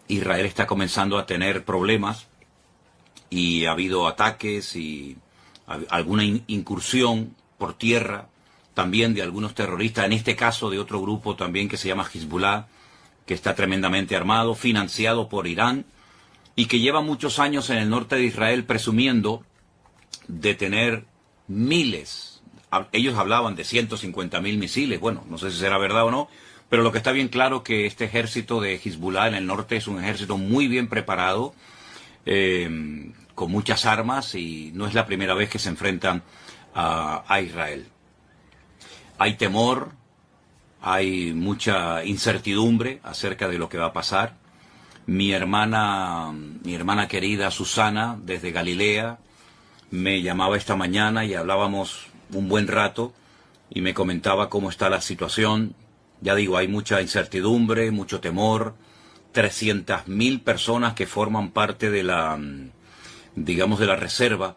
Israel está comenzando a tener problemas y ha habido ataques y alguna incursión por tierra también de algunos terroristas, en este caso de otro grupo también que se llama Hezbollah, que está tremendamente armado, financiado por Irán y que lleva muchos años en el norte de Israel presumiendo de tener miles. Ellos hablaban de 150.000 misiles, bueno, no sé si será verdad o no, pero lo que está bien claro que este ejército de Hezbollah en el norte es un ejército muy bien preparado, con muchas armas, y no es la primera vez que se enfrentan a Israel. Hay temor, hay mucha incertidumbre acerca de lo que va a pasar. Mi hermana querida Susana, desde Galilea, me llamaba esta mañana y hablábamos un buen rato y me comentaba cómo está la situación. Ya digo, hay mucha incertidumbre, mucho temor. 300.000 personas que forman parte de la, digamos, de la reserva,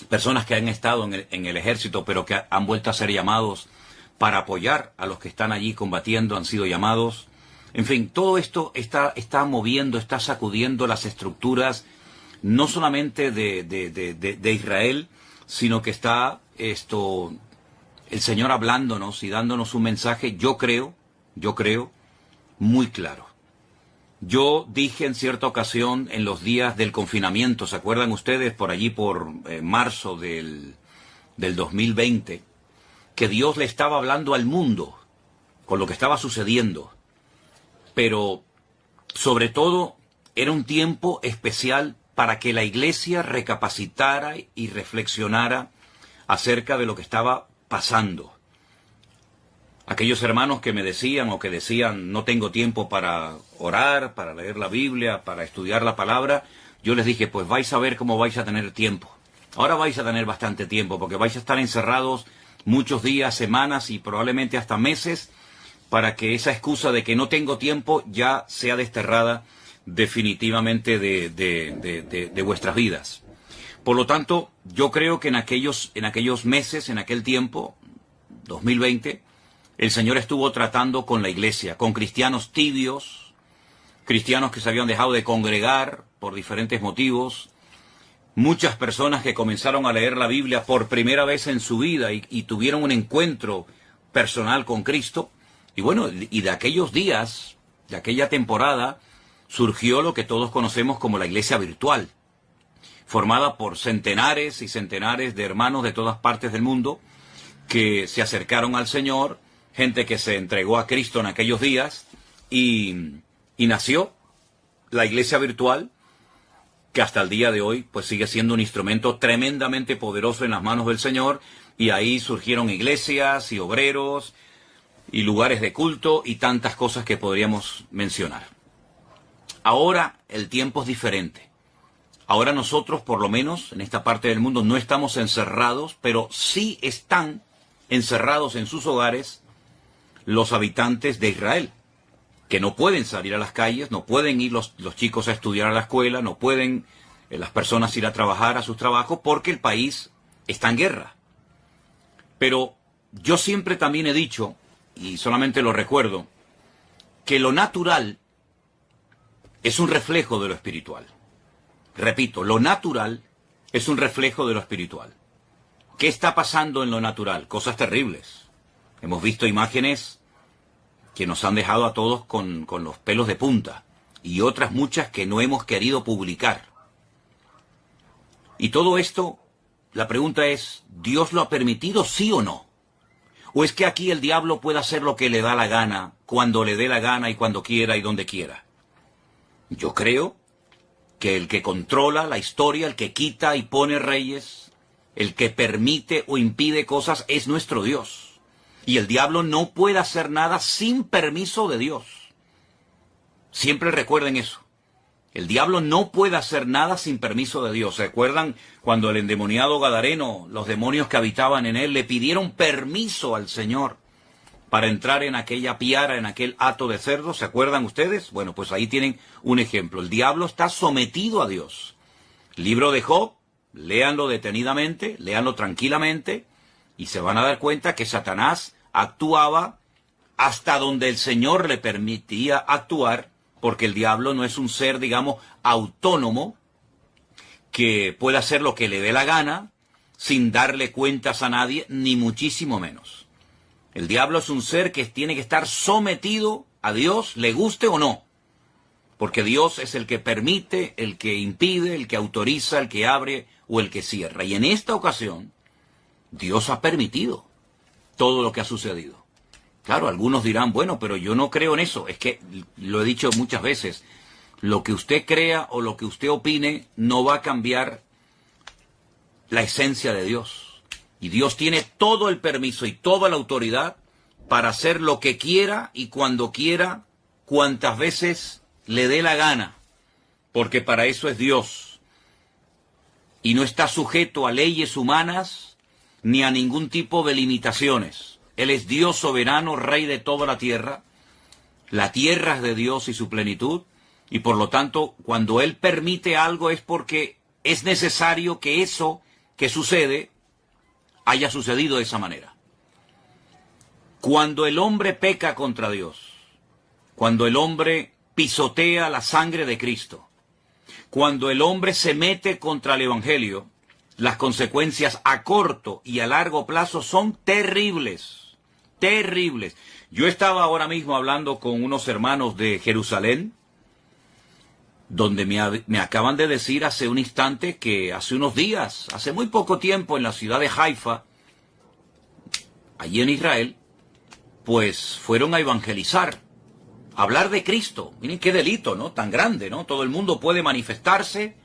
personas que han estado en el ejército, pero que han vuelto a ser llamados para apoyar a los que están allí combatiendo, han sido llamados. En fin, todo esto está moviendo, está sacudiendo las estructuras, no solamente de Israel, sino que está el Señor hablándonos y dándonos un mensaje, yo creo, muy claro. Yo dije en cierta ocasión, en los días del confinamiento, ¿se acuerdan ustedes? Por allí, por marzo del 2020, que Dios le estaba hablando al mundo con lo que estaba sucediendo. Pero, sobre todo, era un tiempo especial para que la iglesia recapacitara y reflexionara acerca de lo que estaba pasando. Aquellos hermanos que me decían o que decían no tengo tiempo para orar, para leer la Biblia, para estudiar la palabra, yo les dije, pues vais a ver cómo vais a tener tiempo. Ahora vais a tener bastante tiempo porque vais a estar encerrados muchos días, semanas y probablemente hasta meses, para que esa excusa de que no tengo tiempo ya sea desterrada definitivamente de vuestras vidas. Por lo tanto, yo creo que en aquellos meses, en aquel tiempo, 2020, el Señor estuvo tratando con la iglesia, con cristianos tibios, cristianos que se habían dejado de congregar por diferentes motivos, muchas personas que comenzaron a leer la Biblia por primera vez en su vida y tuvieron un encuentro personal con Cristo. Y bueno, y de aquellos días, de aquella temporada, surgió lo que todos conocemos como la iglesia virtual, formada por centenares y centenares de hermanos de todas partes del mundo que se acercaron al Señor, gente que se entregó a Cristo en aquellos días, y nació la iglesia virtual, que hasta el día de hoy pues sigue siendo un instrumento tremendamente poderoso en las manos del Señor, y ahí surgieron iglesias y obreros y lugares de culto y tantas cosas que podríamos mencionar. Ahora el tiempo es diferente. Ahora nosotros, por lo menos, en esta parte del mundo, no estamos encerrados, pero sí están encerrados en sus hogares los habitantes de Israel, que no pueden salir a las calles, no pueden ir los chicos a estudiar a la escuela, no pueden las personas ir a trabajar a sus trabajos, porque el país está en guerra. Pero yo siempre también he dicho, y solamente lo recuerdo, que lo natural es un reflejo de lo espiritual. Repito, lo natural es un reflejo de lo espiritual. ¿Qué está pasando en lo natural? Cosas terribles. Hemos visto imágenes que nos han dejado a todos con los pelos de punta, y otras muchas que no hemos querido publicar. Y todo esto, la pregunta es, ¿Dios lo ha permitido, sí o no? ¿O es que aquí el diablo puede hacer lo que le da la gana, cuando le dé la gana y cuando quiera y donde quiera? Yo creo que el que controla la historia, el que quita y pone reyes, el que permite o impide cosas es nuestro Dios. Y el diablo no puede hacer nada sin permiso de Dios. Siempre recuerden eso. El diablo no puede hacer nada sin permiso de Dios. ¿Se acuerdan cuando el endemoniado Gadareno, los demonios que habitaban en él, le pidieron permiso al Señor para entrar en aquella piara, en aquel hato de cerdo? ¿Se acuerdan ustedes? Bueno, pues ahí tienen un ejemplo. El diablo está sometido a Dios. Libro de Job, léanlo detenidamente, léanlo tranquilamente, y se van a dar cuenta que Satanás actuaba hasta donde el Señor le permitía actuar porque el diablo no es un ser, digamos, autónomo, que pueda hacer lo que le dé la gana, sin darle cuentas a nadie, ni muchísimo menos. El diablo es un ser que tiene que estar sometido a Dios, le guste o no. Porque Dios es el que permite, el que impide, el que autoriza, el que abre o el que cierra. Y en esta ocasión, Dios ha permitido todo lo que ha sucedido. Claro, algunos dirán, bueno, pero yo no creo en eso. Es que, lo he dicho muchas veces, lo que usted crea o lo que usted opine no va a cambiar la esencia de Dios. Y Dios tiene todo el permiso y toda la autoridad para hacer lo que quiera y cuando quiera, cuantas veces le dé la gana, porque para eso es Dios. Y no está sujeto a leyes humanas ni a ningún tipo de limitaciones. Él es Dios soberano, Rey de toda la tierra es de Dios y su plenitud, y por lo tanto, cuando Él permite algo es porque es necesario que eso que sucede haya sucedido de esa manera. Cuando el hombre peca contra Dios, cuando el hombre pisotea la sangre de Cristo, cuando el hombre se mete contra el Evangelio, las consecuencias a corto y a largo plazo son terribles, terribles. Yo estaba ahora mismo hablando con unos hermanos de Jerusalén, donde me acaban de decir hace un instante que hace unos días, hace muy poco tiempo, en la ciudad de Haifa, allí en Israel, pues fueron a evangelizar, a hablar de Cristo. Miren qué delito, ¿no? Tan grande, ¿no? Todo el mundo puede manifestarse,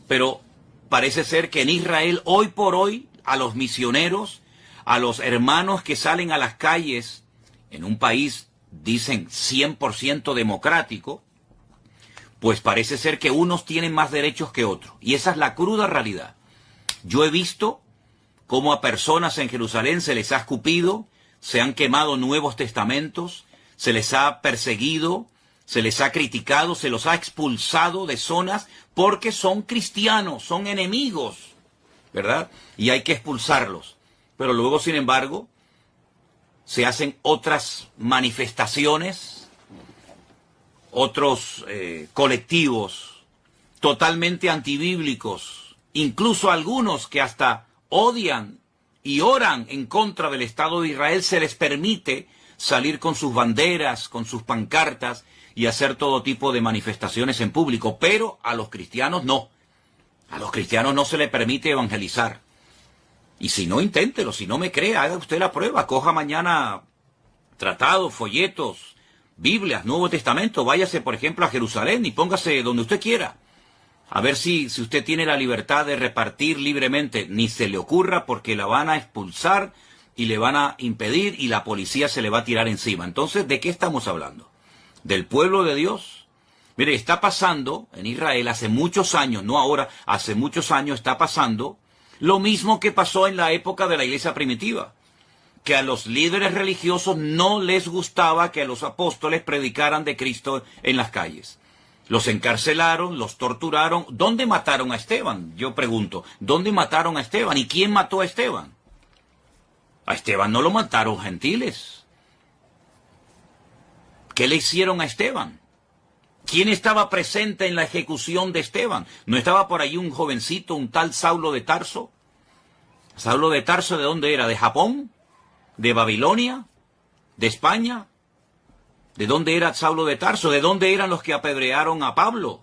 pero parece ser que en Israel, hoy por hoy, a los misioneros, a los hermanos que salen a las calles, en un país, dicen, 100% democrático, pues parece ser que unos tienen más derechos que otros. Y esa es la cruda realidad. Yo he visto cómo a personas en Jerusalén se les ha escupido, se han quemado nuevos testamentos, se les ha perseguido, se les ha criticado, se los ha expulsado de zonas porque son cristianos, son enemigos, ¿verdad? Y hay que expulsarlos. Pero luego, sin embargo, se hacen otras manifestaciones, otros colectivos totalmente antibíblicos, incluso algunos que hasta odian y oran en contra del Estado de Israel, se les permite salir con sus banderas, con sus pancartas y hacer todo tipo de manifestaciones en público, pero a los cristianos no. A los cristianos no se les permite evangelizar. Y si no, inténtelo, si no me cree, haga usted la prueba, coja mañana tratados, folletos, Biblias, Nuevo Testamento, váyase por ejemplo a Jerusalén y póngase donde usted quiera. A ver si usted tiene la libertad de repartir libremente. Ni se le ocurra, porque la van a expulsar y le van a impedir y la policía se le va a tirar encima. Entonces, ¿de qué estamos hablando? ¿Del pueblo de Dios? Mire, está pasando en Israel hace muchos años, no ahora, hace muchos años está pasando lo mismo que pasó en la época de la iglesia primitiva. Que a los líderes religiosos no les gustaba que a los apóstoles predicaran de Cristo en las calles. Los encarcelaron, los torturaron. ¿Dónde mataron a Esteban? Yo pregunto, ¿dónde mataron a Esteban? ¿Y quién mató a Esteban? A Esteban no lo mataron gentiles. ¿Qué le hicieron a Esteban? ¿Quién estaba presente en la ejecución de Esteban? ¿No estaba por ahí un jovencito, un tal Saulo de Tarso? ¿Saulo de Tarso de dónde era? ¿De Japón? ¿De Babilonia? ¿De España? ¿De dónde era Saulo de Tarso? ¿De dónde eran los que apedrearon a Pablo?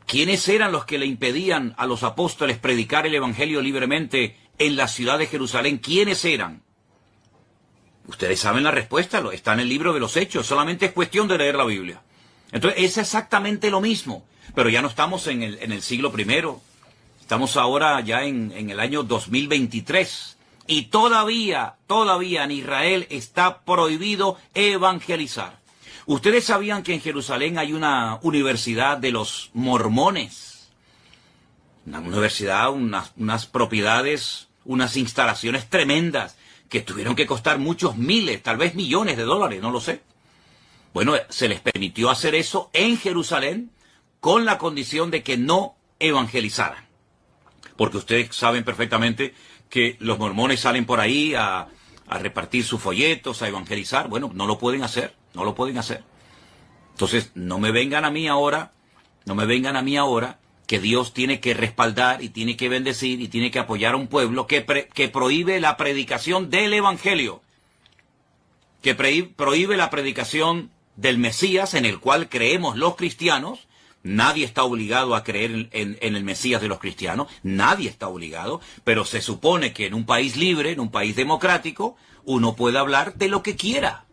¿Quiénes eran los que le impedían a los apóstoles predicar el evangelio libremente en la ciudad de Jerusalén? ¿Quiénes eran? Ustedes saben la respuesta, está en el libro de los Hechos, solamente es cuestión de leer la Biblia. Entonces es exactamente lo mismo, pero ya no estamos en el siglo I, estamos ahora ya en el año 2023. Y todavía en Israel está prohibido evangelizar. Ustedes sabían que en Jerusalén hay una universidad de los mormones. Una universidad, unas propiedades, unas instalaciones tremendas que tuvieron que costar muchos miles, tal vez millones de dólares, no lo sé. Bueno, se les permitió hacer eso en Jerusalén con la condición de que no evangelizaran. Porque ustedes saben perfectamente que los mormones salen por ahí a repartir sus folletos, a evangelizar. Bueno, no lo pueden hacer, no lo pueden hacer. Entonces, no me vengan a mí ahora que Dios tiene que respaldar y tiene que bendecir y tiene que apoyar a un pueblo que prohíbe la predicación del Evangelio, que prohíbe la predicación del Mesías en el cual creemos los cristianos. Nadie está obligado a creer en el Mesías de los cristianos, nadie está obligado, pero se supone que en un país libre, en un país democrático, uno puede hablar de lo que quiera,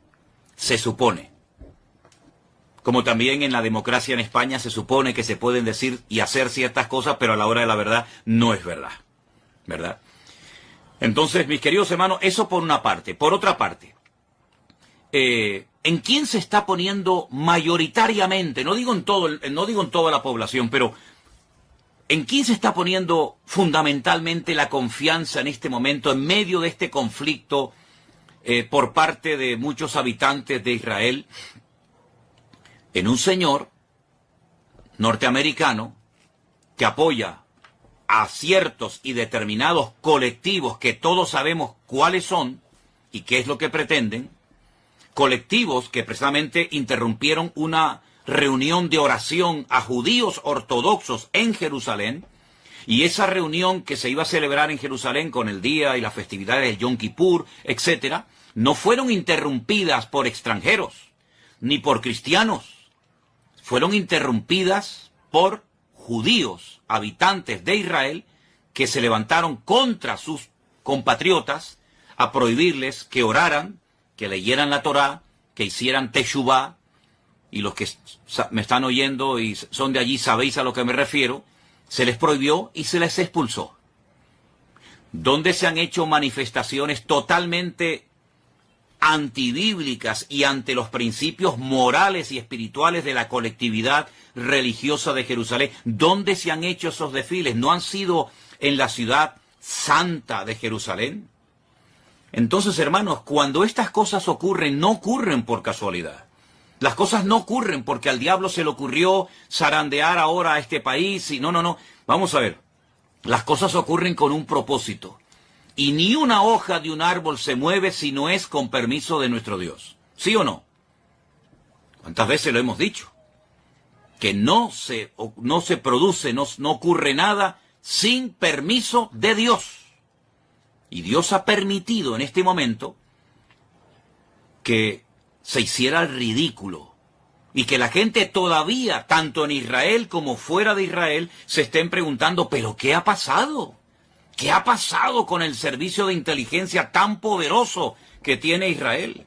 se supone. Como también en la democracia en España se supone que se pueden decir y hacer ciertas cosas, pero a la hora de la verdad no es verdad, ¿verdad? Entonces, mis queridos hermanos, eso por una parte. Por otra parte, ¿en quién se está poniendo mayoritariamente? No digo en toda la población, pero ¿en quién se está poniendo fundamentalmente la confianza en este momento, en medio de este conflicto por parte de muchos habitantes de Israel? En un señor norteamericano que apoya a ciertos y determinados colectivos que todos sabemos cuáles son y qué es lo que pretenden, colectivos que precisamente interrumpieron una reunión de oración a judíos ortodoxos en Jerusalén, y esa reunión que se iba a celebrar en Jerusalén con el día y las festividades de Yom Kippur, etcétera, no fueron interrumpidas por extranjeros ni por cristianos. Fueron interrumpidas por judíos, habitantes de Israel, que se levantaron contra sus compatriotas a prohibirles que oraran, que leyeran la Torá, que hicieran teshuvá, y los que me están oyendo y son de allí sabéis a lo que me refiero, se les prohibió y se les expulsó. Donde se han hecho manifestaciones totalmente antibíblicas y ante los principios morales y espirituales de la colectividad religiosa de Jerusalén. ¿Dónde se han hecho esos desfiles? ¿No han sido en la ciudad santa de Jerusalén? Entonces, hermanos, cuando estas cosas ocurren, no ocurren por casualidad. Las cosas no ocurren porque al diablo se le ocurrió zarandear ahora a este país y no. Vamos a ver, las cosas ocurren con un propósito. Y ni una hoja de un árbol se mueve si no es con permiso de nuestro Dios. ¿Sí o no? ¿Cuántas veces lo hemos dicho? Que no se produce, no ocurre nada sin permiso de Dios. Y Dios ha permitido en este momento que se hiciera el ridículo y que la gente todavía, tanto en Israel como fuera de Israel, se estén preguntando, ¿pero qué ha pasado? ¿Qué ha pasado con el servicio de inteligencia tan poderoso que tiene Israel?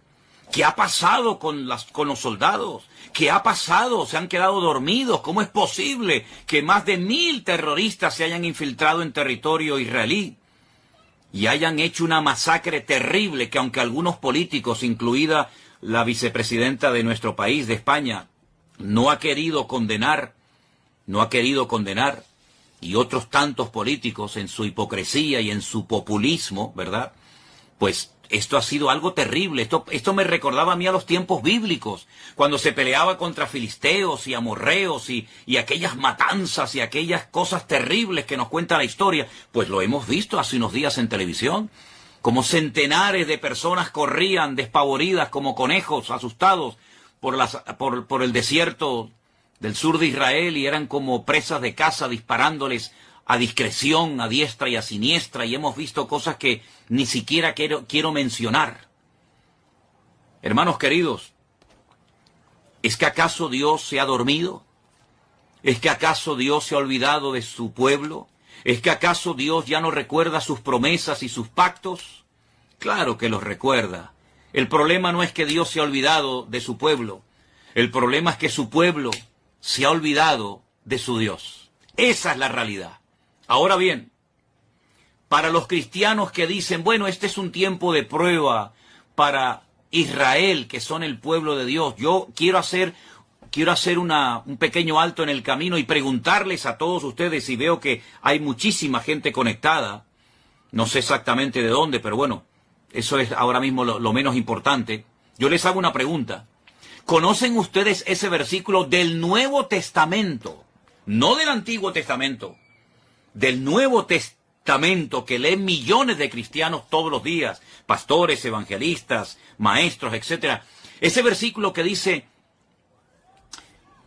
¿Qué ha pasado con los soldados? ¿Qué ha pasado? ¿Se han quedado dormidos? ¿Cómo es posible que más de 1000 terroristas se hayan infiltrado en territorio israelí y hayan hecho una masacre terrible que, aunque algunos políticos, incluida la vicepresidenta de nuestro país, de España, no ha querido condenar, y otros tantos políticos en su hipocresía y en su populismo, ¿verdad? Pues esto ha sido algo terrible. Esto me recordaba a mí a los tiempos bíblicos, cuando se peleaba contra filisteos y amorreos y aquellas matanzas y aquellas cosas terribles que nos cuenta la historia. Pues lo hemos visto hace unos días en televisión, como centenares de personas corrían despavoridas como conejos asustados por el desierto del sur de Israel y eran como presas de caza disparándoles a discreción, a diestra y a siniestra, y hemos visto cosas que ni siquiera quiero mencionar. Hermanos queridos, ¿es que acaso Dios se ha dormido? ¿Es que acaso Dios se ha olvidado de su pueblo? ¿Es que acaso Dios ya no recuerda sus promesas y sus pactos? Claro que los recuerda. El problema no es que Dios se ha olvidado de su pueblo. El problema es que su pueblo se ha olvidado de su Dios. Esa es la realidad. Ahora bien, para los cristianos que dicen, bueno, este es un tiempo de prueba para Israel, que son el pueblo de Dios, yo quiero hacer un pequeño alto en el camino y preguntarles a todos ustedes, y veo que hay muchísima gente conectada, no sé exactamente de dónde, pero bueno, eso es ahora mismo lo menos importante. Yo les hago una pregunta. ¿Conocen ustedes ese versículo del Nuevo Testamento? No del Antiguo Testamento, del Nuevo Testamento que leen millones de cristianos todos los días, pastores, evangelistas, maestros, etc. Ese versículo que dice,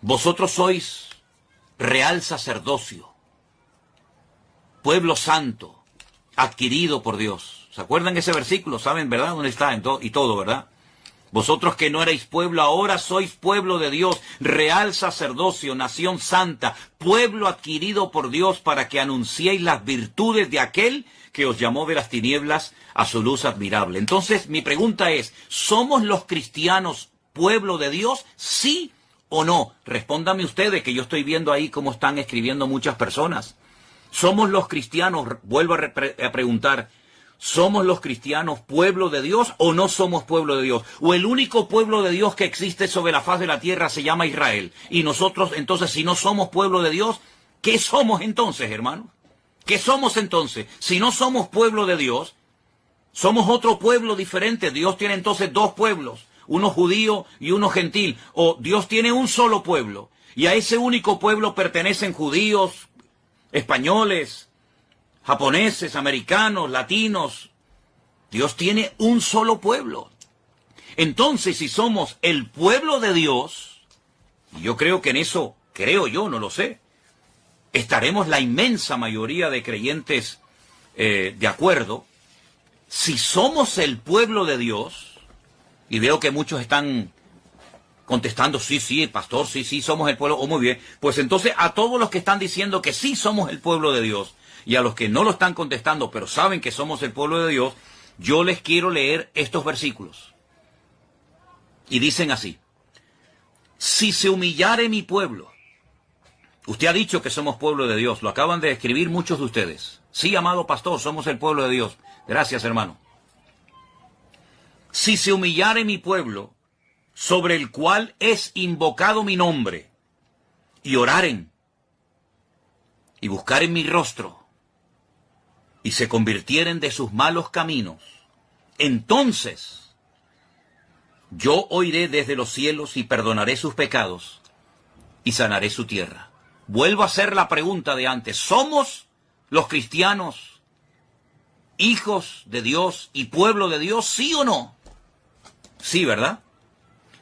Vosotros sois real sacerdocio, pueblo santo, adquirido por Dios. ¿Se acuerdan ese versículo? ¿Saben, verdad? ¿Dónde está? Y todo, ¿verdad? Vosotros que no erais pueblo, ahora sois pueblo de Dios, real sacerdocio, nación santa, pueblo adquirido por Dios para que anunciéis las virtudes de aquel que os llamó de las tinieblas a su luz admirable. Entonces, mi pregunta es, ¿somos los cristianos pueblo de Dios? ¿Sí o no? Respóndame ustedes, que yo estoy viendo ahí cómo están escribiendo muchas personas. ¿Somos los cristianos, vuelvo a preguntar, ¿somos los cristianos pueblo de Dios o no somos pueblo de Dios? ¿O el único pueblo de Dios que existe sobre la faz de la tierra se llama Israel? Y nosotros, entonces, si no somos pueblo de Dios, ¿qué somos entonces, hermanos? ¿Qué somos entonces? Si no somos pueblo de Dios, somos otro pueblo diferente. Dios tiene entonces dos pueblos, uno judío y uno gentil. O Dios tiene un solo pueblo, y a ese único pueblo pertenecen judíos, españoles, japoneses, americanos, latinos. Dios tiene un solo pueblo. Entonces, si somos el pueblo de Dios, y yo creo que en eso, no lo sé, estaremos la inmensa mayoría de creyentes de acuerdo. Si somos el pueblo de Dios, y veo que muchos están contestando, sí, pastor, sí, somos el pueblo, muy bien, pues entonces a todos los que están diciendo que sí somos el pueblo de Dios, y a los que no lo están contestando, pero saben que somos el pueblo de Dios, yo les quiero leer estos versículos. Y dicen así: si se humillare mi pueblo. Usted ha dicho que somos pueblo de Dios, lo acaban de escribir muchos de ustedes. Sí, amado pastor, somos el pueblo de Dios. Gracias, hermano. Si se humillare mi pueblo, sobre el cual es invocado mi nombre, y oraren, y buscaren mi rostro, y se convirtieren de sus malos caminos, entonces yo oiré desde los cielos y perdonaré sus pecados, y sanaré su tierra. Vuelvo a hacer la pregunta de antes. ¿Somos los cristianos hijos de Dios y pueblo de Dios, sí o no? Sí, ¿verdad?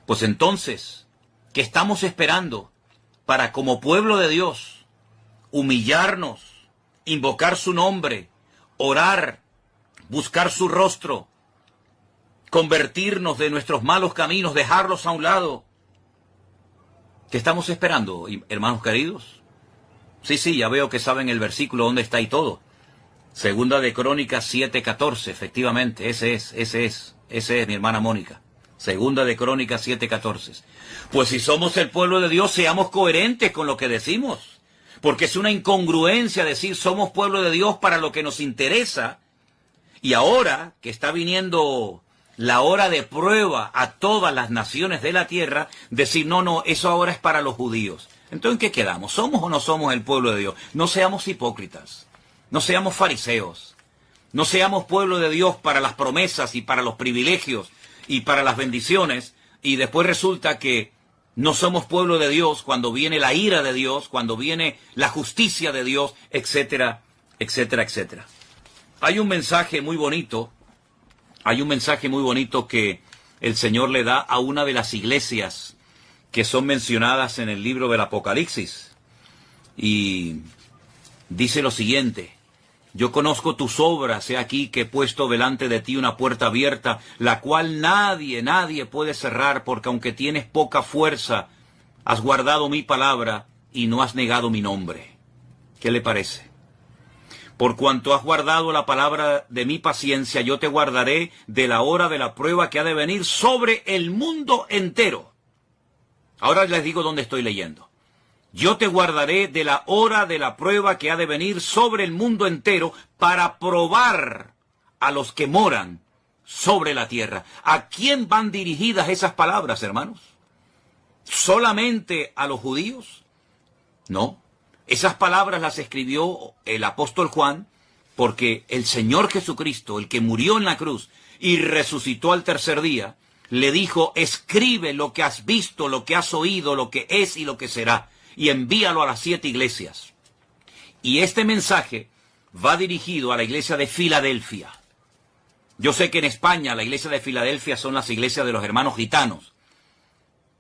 Pues entonces, ¿qué estamos esperando para, como pueblo de Dios, humillarnos, invocar su nombre, orar, buscar su rostro, convertirnos de nuestros malos caminos, dejarlos a un lado? ¿Qué estamos esperando, hermanos queridos? Sí, ya veo que saben el versículo dónde está y todo. Segunda de Crónicas 7:14, efectivamente, ese es, mi hermana Mónica. Segunda de Crónicas 7:14. Pues si somos el pueblo de Dios, seamos coherentes con lo que decimos. Porque es una incongruencia decir somos pueblo de Dios para lo que nos interesa. Y ahora que está viniendo la hora de prueba a todas las naciones de la tierra, decir no, eso ahora es para los judíos. Entonces, ¿en qué quedamos? ¿Somos o no somos el pueblo de Dios? No seamos hipócritas, no seamos fariseos, no seamos pueblo de Dios para las promesas y para los privilegios y para las bendiciones, y después resulta que no somos pueblo de Dios cuando viene la ira de Dios, cuando viene la justicia de Dios, etcétera, etcétera, etcétera. Hay un mensaje muy bonito que el Señor le da a una de las iglesias que son mencionadas en el libro del Apocalipsis. Y dice lo siguiente: yo conozco tus obras, he aquí que he puesto delante de ti una puerta abierta, la cual nadie puede cerrar, porque aunque tienes poca fuerza, has guardado mi palabra y no has negado mi nombre. ¿Qué le parece? Por cuanto has guardado la palabra de mi paciencia, yo te guardaré de la hora de la prueba que ha de venir sobre el mundo entero. Ahora les digo dónde estoy leyendo. Yo te guardaré de la hora de la prueba que ha de venir sobre el mundo entero para probar a los que moran sobre la tierra. ¿A quién van dirigidas esas palabras, hermanos? ¿Solamente a los judíos? No. Esas palabras las escribió el apóstol Juan porque el Señor Jesucristo, el que murió en la cruz y resucitó al tercer día, le dijo: escribe lo que has visto, lo que has oído, lo que es y lo que será, y envíalo a las 7 iglesias. Y este mensaje va dirigido a la iglesia de Filadelfia. Yo sé que en España la iglesia de Filadelfia son las iglesias de los hermanos gitanos,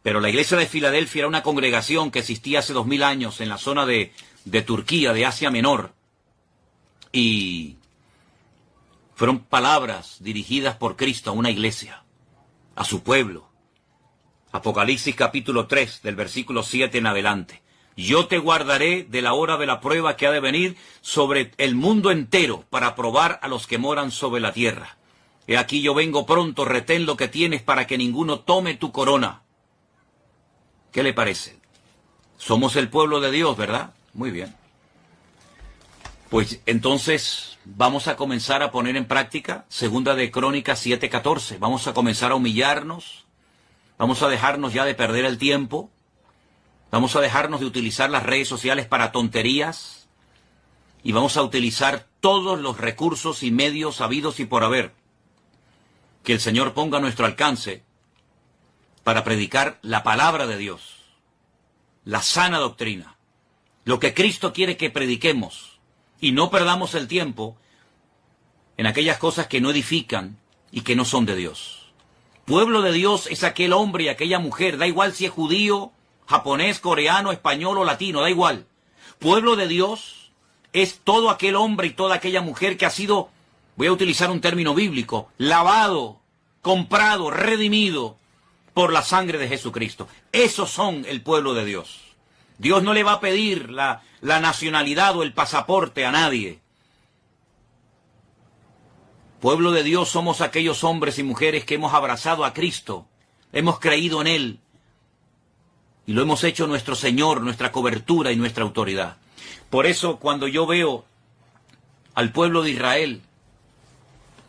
Pero la iglesia de Filadelfia era una congregación que existía hace 2000 años en la zona de Turquía, de Asia Menor. Y fueron palabras dirigidas por Cristo a una iglesia, a su pueblo. Apocalipsis capítulo 3, del versículo 7 en adelante. Yo te guardaré de la hora de la prueba que ha de venir sobre el mundo entero para probar a los que moran sobre la tierra. He aquí yo vengo pronto, retén lo que tienes para que ninguno tome tu corona. ¿Qué le parece? Somos el pueblo de Dios, ¿verdad? Muy bien. Pues entonces vamos a comenzar a poner en práctica Segunda de Crónicas 7:14. Vamos a comenzar a humillarnos. Vamos a dejarnos ya de perder el tiempo. Vamos a dejarnos de utilizar las redes sociales para tonterías. Y vamos a utilizar todos los recursos y medios habidos y por haber que el Señor ponga a nuestro alcance para predicar la palabra de Dios, la sana doctrina, lo que Cristo quiere que prediquemos, y no perdamos el tiempo en aquellas cosas que no edifican y que no son de Dios. Pueblo de Dios es aquel hombre y aquella mujer, da igual si es judío, japonés, coreano, español o latino, da igual. Pueblo de Dios es todo aquel hombre y toda aquella mujer que ha sido, voy a utilizar un término bíblico, lavado, comprado, redimido por la sangre de Jesucristo. Esos son el pueblo de Dios. Dios no le va a pedir la nacionalidad o el pasaporte a nadie. Pueblo de Dios somos aquellos hombres y mujeres que hemos abrazado a Cristo, hemos creído en Él y lo hemos hecho nuestro Señor, nuestra cobertura y nuestra autoridad. Por eso cuando yo veo al pueblo de Israel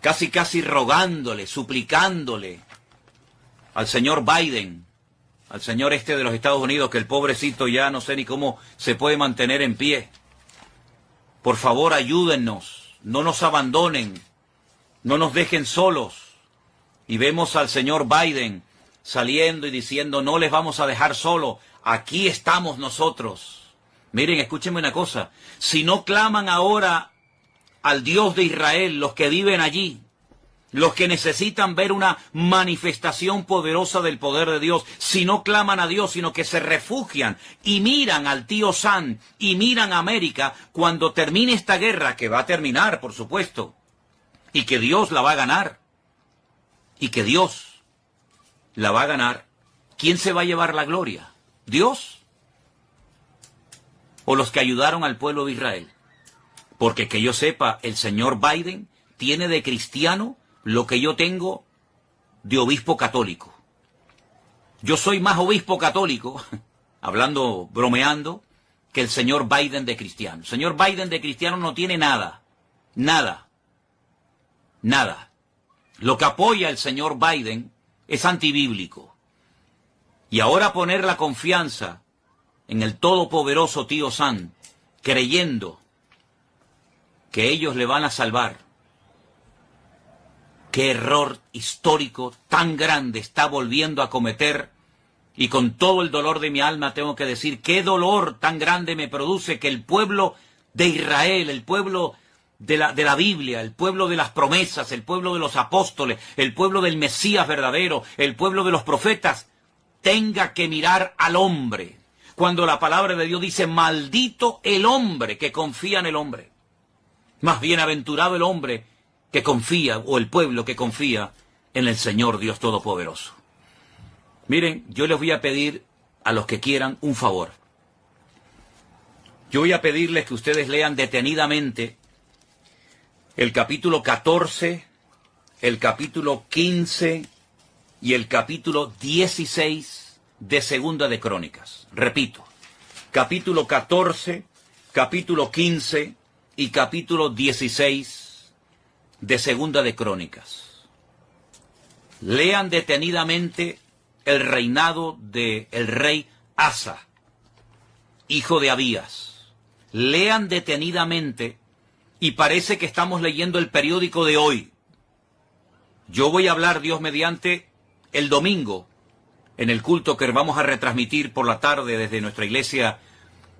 casi rogándole, suplicándole al señor Biden, al señor de los Estados Unidos, que el pobrecito ya no sé ni cómo se puede mantener en pie. Por favor, ayúdennos, no nos abandonen, no nos dejen solos. Y vemos al señor Biden saliendo y diciendo, no les vamos a dejar solos, aquí estamos nosotros. Miren, escúchenme una cosa, si no claman ahora al Dios de Israel, los que viven allí, los que necesitan ver una manifestación poderosa del poder de Dios, si no claman a Dios, sino que se refugian y miran al tío Sam y miran a América, cuando termine esta guerra, que va a terminar, por supuesto, y que Dios la va a ganar, y que Dios la va a ganar, ¿quién se va a llevar la gloria? ¿Dios? ¿O los que ayudaron al pueblo de Israel? Porque que yo sepa, el señor Biden tiene de cristiano lo que yo tengo de obispo católico. Yo soy más obispo católico, hablando, bromeando, que el señor Biden de cristiano. El señor Biden de cristiano no tiene nada, nada, nada. Lo que apoya el señor Biden es antibíblico. Y ahora poner la confianza en el todopoderoso tío Sam, creyendo que ellos le van a salvar. Qué error histórico tan grande está volviendo a cometer, y con todo el dolor de mi alma tengo que decir, qué dolor tan grande me produce que el pueblo de Israel, el pueblo de la Biblia, el pueblo de las promesas, el pueblo de los apóstoles, el pueblo del Mesías verdadero, el pueblo de los profetas, tenga que mirar al hombre, cuando la palabra de Dios dice, maldito el hombre que confía en el hombre. Más bienaventurado el hombre que confía, o el pueblo que confía en el Señor Dios Todopoderoso. Miren, yo les voy a pedir a los que quieran un favor. Yo voy a pedirles que ustedes lean detenidamente el capítulo 14, el capítulo 15 y el capítulo 16 de Segunda de Crónicas. Repito, capítulo 14, capítulo 15 y capítulo 16 de Segunda de Crónicas. Lean detenidamente el reinado del rey Asa, hijo de Abías. Lean detenidamente, y parece que estamos leyendo el periódico de hoy. Yo voy a hablar, Dios mediante, el domingo, en el culto que vamos a retransmitir por la tarde desde nuestra iglesia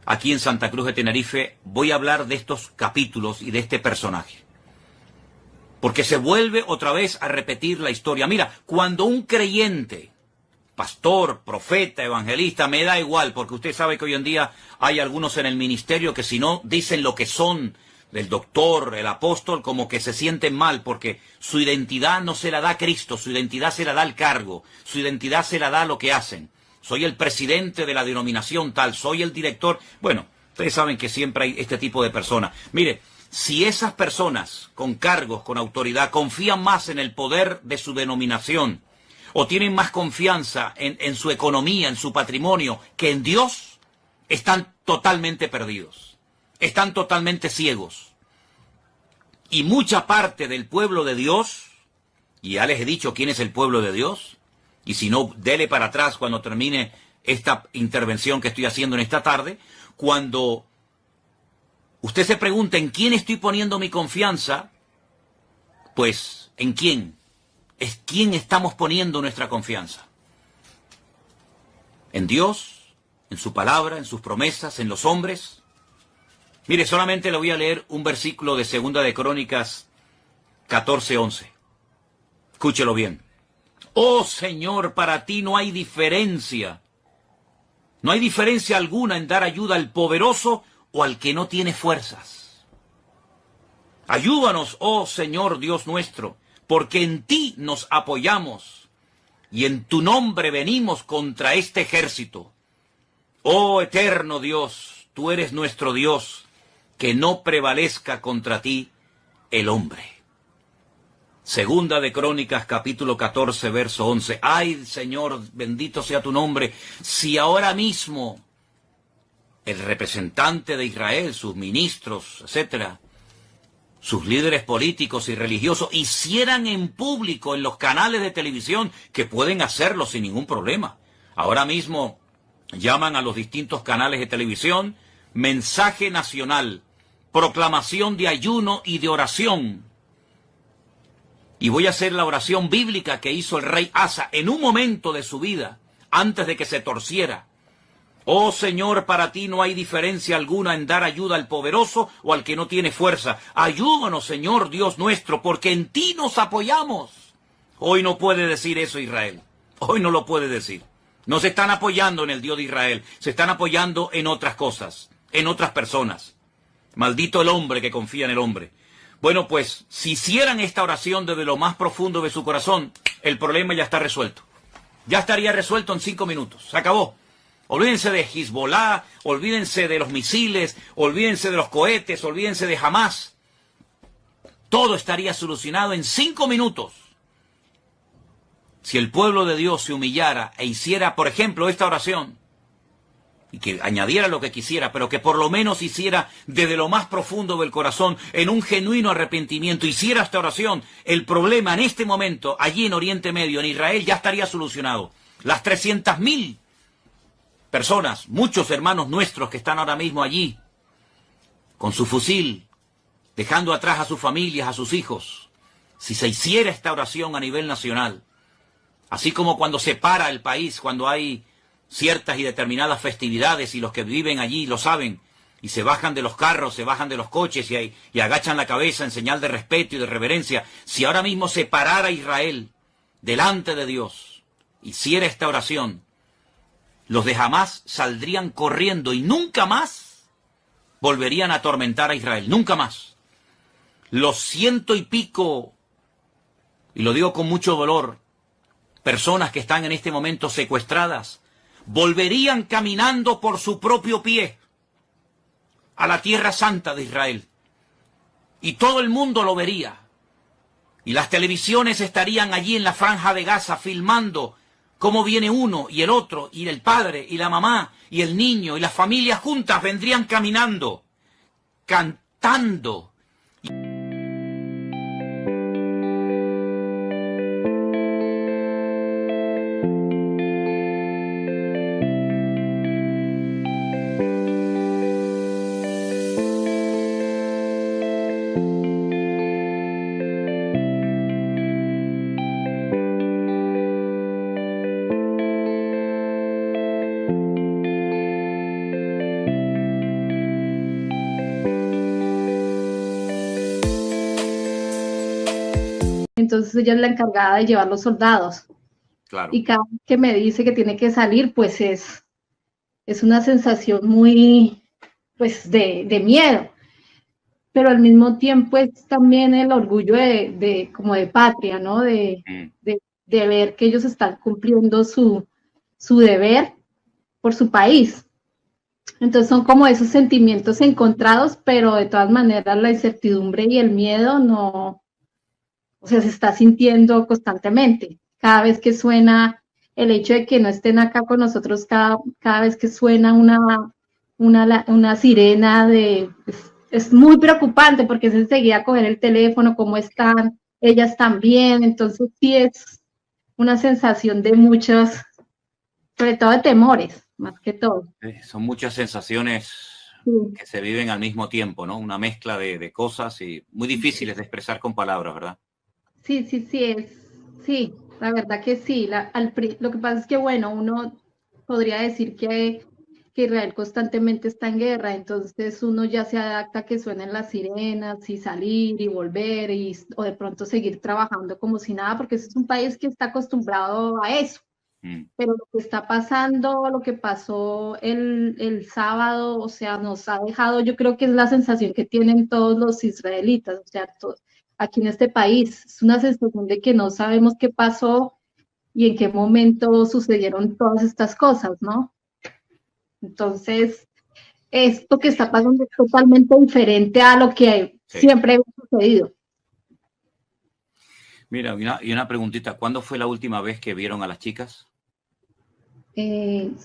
aquí en Santa Cruz de Tenerife. Voy a hablar de estos capítulos y de este personaje, porque se vuelve otra vez a repetir la historia. Mira, cuando un creyente pastor, profeta, evangelista, me da igual, porque usted sabe que hoy en día hay algunos en el ministerio que si no dicen lo que son, el doctor, el apóstol, como que se sienten mal, porque su identidad no se la da Cristo, su identidad se la da el cargo, su identidad se la da lo que hacen. Soy el presidente de la denominación tal, soy el director. Bueno, ustedes saben que siempre hay este tipo de personas. Mire, si esas personas con cargos, con autoridad, confían más en el poder de su denominación, o tienen más confianza en su economía, en su patrimonio, que en Dios, están totalmente perdidos. Están totalmente ciegos. Y mucha parte del pueblo de Dios, y ya les he dicho quién es el pueblo de Dios, y si no, dele para atrás cuando termine esta intervención que estoy haciendo en esta tarde, cuando usted se pregunta en quién estoy poniendo mi confianza, pues ¿en quién? Es quién estamos poniendo nuestra confianza. ¿En Dios? ¿En su palabra? ¿En sus promesas? ¿En los hombres? Mire, solamente le voy a leer un versículo de 2 de Crónicas 14:11. Escúchelo bien. Oh Señor, para ti no hay diferencia. No hay diferencia alguna en dar ayuda al poderoso o al que no tiene fuerzas. Ayúdanos, oh Señor Dios nuestro, porque en ti nos apoyamos y en tu nombre venimos contra este ejército. Oh eterno Dios, tú eres nuestro Dios, que no prevalezca contra ti el hombre. 2 de Crónicas, capítulo 14, verso 11. Ay, Señor, bendito sea tu nombre, si ahora mismo el representante de Israel, sus ministros, etcétera, sus líderes políticos y religiosos, hicieran en público en los canales de televisión, que pueden hacerlo sin ningún problema. Ahora mismo llaman a los distintos canales de televisión, mensaje nacional, proclamación de ayuno y de oración. Y voy a hacer la oración bíblica que hizo el rey Asa en un momento de su vida, antes de que se torciera. Oh Señor, para ti no hay diferencia alguna en dar ayuda al poderoso o al que no tiene fuerza. Ayúdanos, Señor Dios nuestro, porque en ti nos apoyamos. Hoy no puede decir eso Israel. Hoy no lo puede decir. No se están apoyando en el Dios de Israel. Se están apoyando en otras cosas, en otras personas. Maldito el hombre que confía en el hombre. Bueno, pues, si hicieran esta oración desde lo más profundo de su corazón, el problema ya está resuelto. Ya estaría resuelto en 5 minutos. Se acabó. Olvídense de Hezbollah, olvídense de los misiles, olvídense de los cohetes, olvídense de Hamás. Todo estaría solucionado en 5 minutos. Si el pueblo de Dios se humillara e hiciera, por ejemplo, esta oración, y que añadiera lo que quisiera, pero que por lo menos hiciera desde lo más profundo del corazón, en un genuino arrepentimiento, hiciera esta oración, el problema en este momento, allí en Oriente Medio, en Israel, ya estaría solucionado. Las 300.000 personas, muchos hermanos nuestros que están ahora mismo allí, con su fusil, dejando atrás a sus familias, a sus hijos, si se hiciera esta oración a nivel nacional, así como cuando se para el país, cuando hay ciertas y determinadas festividades, y los que viven allí lo saben, y se bajan de los carros, se bajan de los coches y agachan la cabeza en señal de respeto y de reverencia. Si ahora mismo se parara Israel delante de Dios, hiciera esta oración, los de Hamás saldrían corriendo y nunca más volverían a atormentar a Israel, nunca más. Los 100 y pico, y lo digo con mucho dolor, personas que están en este momento secuestradas, volverían caminando por su propio pie a la tierra santa de Israel. Y todo el mundo lo vería. Y las televisiones estarían allí en la franja de Gaza filmando cómo viene uno y el otro, y el padre y la mamá y el niño y las familias juntas vendrían caminando, cantando. Entonces ella es la encargada de llevar los soldados. Claro. Y cada vez que me dice que tiene que salir, pues es una sensación muy, pues, de miedo, pero al mismo tiempo es también el orgullo como de patria, ¿no? Mm. De ver que ellos están cumpliendo su deber por su país. Entonces son como esos sentimientos encontrados, pero de todas maneras la incertidumbre y el miedo no, o sea, se está sintiendo constantemente. Cada vez que suena el hecho de que no estén acá con nosotros, cada vez que suena una sirena es muy preocupante porque es enseguida coger el teléfono, cómo están, ellas también, entonces sí es una sensación de muchos, sobre todo de temores, más que todo. Son muchas sensaciones Sí. que se viven al mismo tiempo, ¿no? Una mezcla de cosas y muy difíciles de expresar con palabras, ¿verdad? Sí, sí, la verdad que sí. Lo que pasa es que, bueno, uno podría decir que Israel constantemente está en guerra, entonces uno ya se adapta a que suenen las sirenas y salir y volver o de pronto seguir trabajando como si nada, porque ese es un país que está acostumbrado a eso. Pero lo que está pasando, lo que pasó el sábado, o sea, nos ha dejado, yo creo que es la sensación que tienen todos los israelitas, o sea, aquí en este país, es una sensación de que no sabemos qué pasó y en qué momento sucedieron todas estas cosas, ¿no? Entonces, esto que está pasando es totalmente diferente a lo que Sí. siempre ha sucedido. Mira, y una preguntita, ¿cuándo fue la última vez que vieron a las chicas?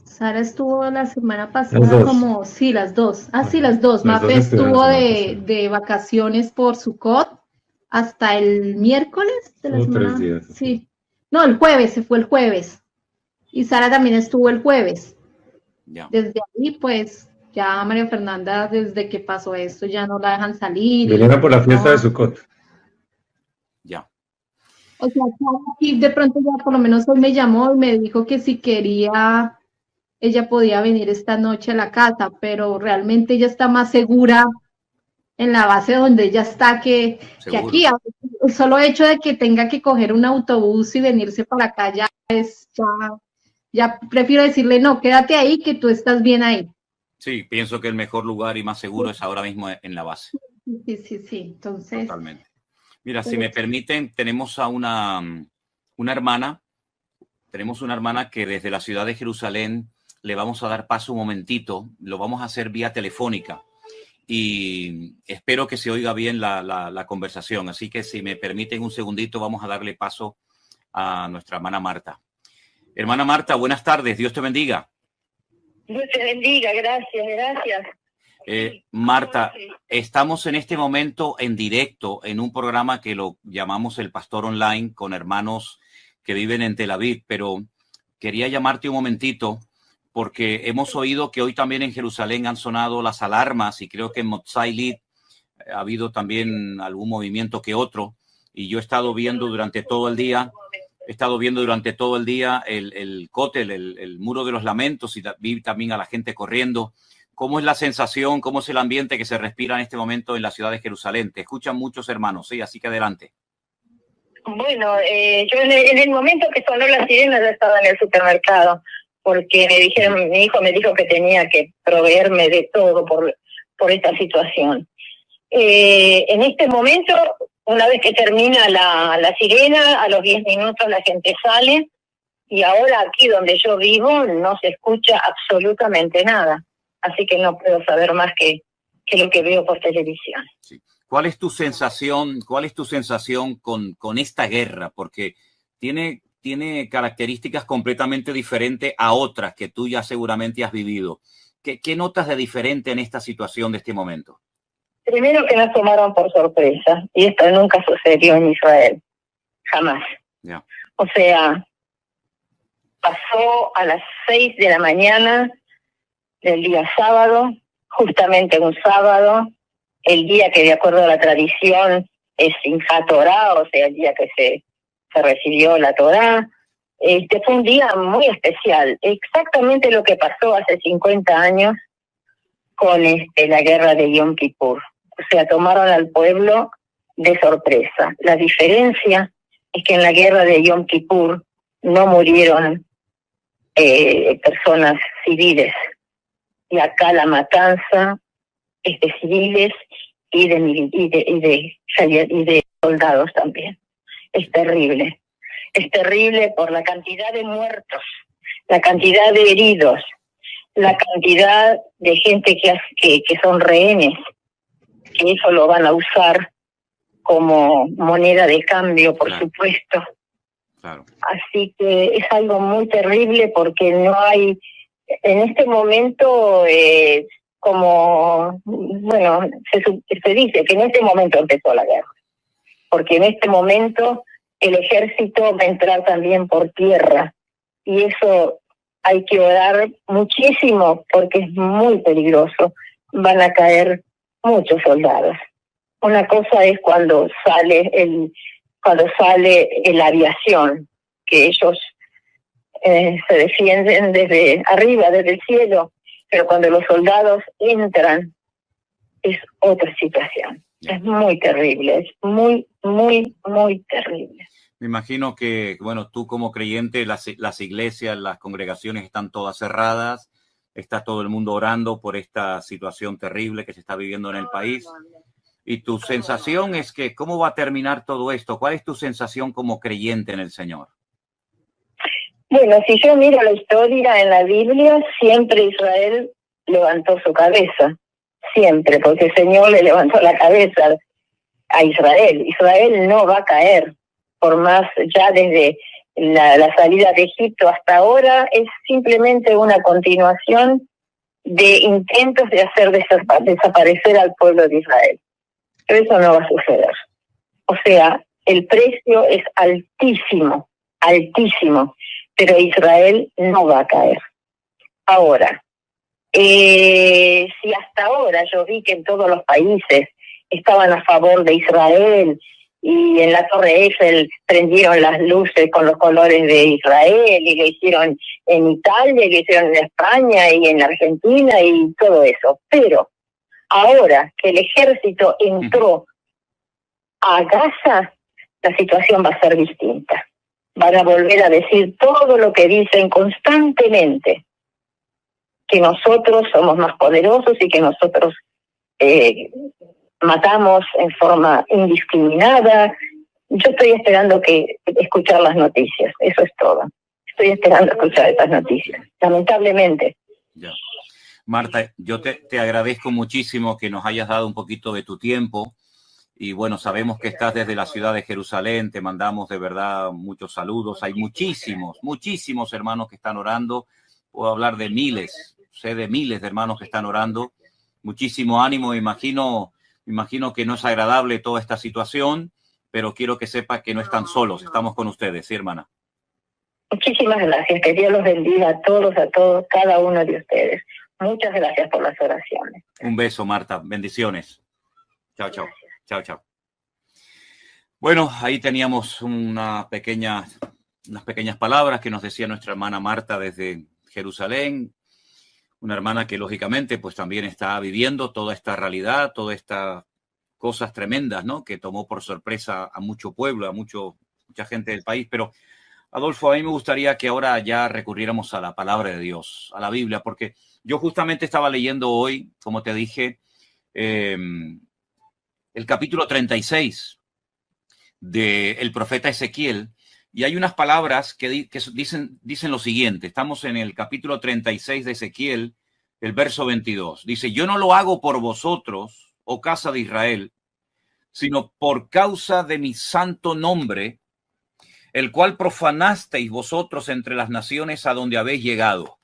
Sara estuvo la semana pasada como, sí, las dos. Ah, sí, las dos. Las dos Mafe estuvieron estuvo la semana pasada. de vacaciones por Sukkot hasta el miércoles de la Hubo 3 semana. días. Sí. No, el jueves, se fue el jueves. Y Sara también estuvo el jueves. Ya. Desde ahí, pues, ya María Fernanda, desde que pasó esto, ya no la dejan salir. Vinieron por la fiesta de Sukkot. Ya. O sea, aquí de pronto ya por lo menos hoy me llamó y me dijo que si quería, ella podía venir esta noche a la casa, pero realmente ella está más segura en la base donde ella está que aquí. El solo hecho de que tenga que coger un autobús y venirse para acá ya prefiero decirle, no, quédate ahí, que tú estás bien ahí. Sí, pienso que el mejor lugar y más seguro es ahora mismo en la base. Sí, entonces. Totalmente. Mira, si me permiten, tenemos a una hermana, que desde la ciudad de Jerusalén le vamos a dar paso un momentito, lo vamos a hacer vía telefónica y espero que se oiga bien la conversación, así que si me permiten un segundito vamos a darle paso a nuestra hermana Marta. Hermana Marta, buenas tardes, Dios te bendiga. Dios te bendiga, gracias. Marta, estamos en este momento en directo en un programa que lo llamamos El Pastor Online con hermanos que viven en Tel Aviv, pero quería llamarte un momentito porque hemos oído que hoy también en Jerusalén han sonado las alarmas y creo que en Motzai Lit ha habido también algún movimiento que otro y yo he estado viendo durante todo el día el cótel, el muro de los lamentos y vi también a la gente corriendo. ¿Cómo es la sensación, cómo es el ambiente que se respira en este momento en la ciudad de Jerusalén? Te escuchan muchos hermanos, ¿sí? Así que adelante. Bueno, yo en el momento que sonó la sirena ya estaba en el supermercado, porque mi hijo me dijo que tenía que proveerme de todo por esta situación. En este momento, una vez que termina la sirena, a los 10 minutos la gente sale, y ahora aquí donde yo vivo no se escucha absolutamente nada. Así que no puedo saber más que lo que veo por televisión. Sí. ¿Cuál es tu sensación con esta guerra? Porque tiene características completamente diferentes a otras que tú ya seguramente has vivido. ¿Qué notas de diferente en esta situación de este momento? Primero que nos tomaron por sorpresa, y esto nunca sucedió en Israel, jamás. Yeah. O sea, pasó a las 6 de la mañana del día sábado, justamente un sábado, el día que de acuerdo a la tradición es Simchat Torah, o sea, el día que se recibió la Torah. Fue un día muy especial, exactamente lo que pasó hace 50 años con la guerra de Yom Kippur. O sea, tomaron al pueblo de sorpresa. La diferencia es que en la guerra de Yom Kippur no murieron personas civiles. Y acá la matanza es de civiles y de soldados también. Es terrible. Es terrible por la cantidad de muertos, la cantidad de heridos, la cantidad de gente que son rehenes, que eso lo van a usar como moneda de cambio, por supuesto. Claro. Así que es algo muy terrible porque no hay, en este momento, se dice que en este momento empezó la guerra, porque en este momento el ejército va a entrar también por tierra, y eso hay que orar muchísimo porque es muy peligroso. Van a caer muchos soldados. Una cosa es cuando sale la aviación, que ellos se defienden desde arriba, desde el cielo, pero cuando los soldados entran es otra situación. Es muy terrible, es muy, muy, muy terrible. Me imagino que, bueno, tú como creyente, las iglesias, las congregaciones están todas cerradas, está todo el mundo orando por esta situación terrible que se está viviendo en el país. Y tu sensación es que, ¿cómo va a terminar todo esto? ¿Cuál es tu sensación como creyente en el Señor? Bueno, si yo miro la historia en la Biblia, siempre Israel levantó su cabeza, siempre, porque el Señor le levantó la cabeza a Israel. Israel no va a caer, por más ya desde la salida de Egipto hasta ahora, es simplemente una continuación de intentos de hacer desaparecer al pueblo de Israel. Pero eso no va a suceder. O sea, el precio es altísimo, altísimo, pero Israel no va a caer. Ahora, si hasta ahora yo vi que en todos los países estaban a favor de Israel y en la Torre Eiffel prendieron las luces con los colores de Israel y lo hicieron en Italia y lo hicieron en España y en Argentina y todo eso, pero ahora que el ejército entró a Gaza, la situación va a ser distinta. Van a volver a decir todo lo que dicen constantemente, que nosotros somos más poderosos y que nosotros matamos en forma indiscriminada. Yo estoy esperando escuchar las noticias, eso es todo. Estoy esperando escuchar estas noticias, lamentablemente. Ya. Marta, yo te agradezco muchísimo que nos hayas dado un poquito de tu tiempo. Y bueno, sabemos que estás desde la ciudad de Jerusalén, te mandamos de verdad muchos saludos. Hay muchísimos hermanos que están orando. Puedo hablar de miles, sé de miles de hermanos que están orando. Muchísimo ánimo, me imagino que no es agradable toda esta situación, pero quiero que sepa que no están solos, estamos con ustedes, ¿sí, hermana? Muchísimas gracias, que Dios los bendiga a todos, cada uno de ustedes. Muchas gracias por las oraciones. Un beso, Marta, bendiciones. Chao, chao. Chao, chao. Bueno, ahí teníamos unas pequeñas palabras que nos decía nuestra hermana Marta desde Jerusalén, una hermana que lógicamente pues también está viviendo toda esta realidad, todas estas cosas tremendas, ¿no? Que tomó por sorpresa a mucho pueblo, a mucha gente del país. Pero, Adolfo, a mí me gustaría que ahora ya recurriéramos a la palabra de Dios, a la Biblia, porque yo justamente estaba leyendo hoy, como te dije, el capítulo 36 del profeta Ezequiel, y hay unas palabras que dicen lo siguiente. Estamos en el capítulo 36 de Ezequiel, el verso 22. Dice: yo no lo hago por vosotros, oh casa de Israel, sino por causa de mi santo nombre, el cual profanasteis vosotros entre las naciones a donde habéis llegado.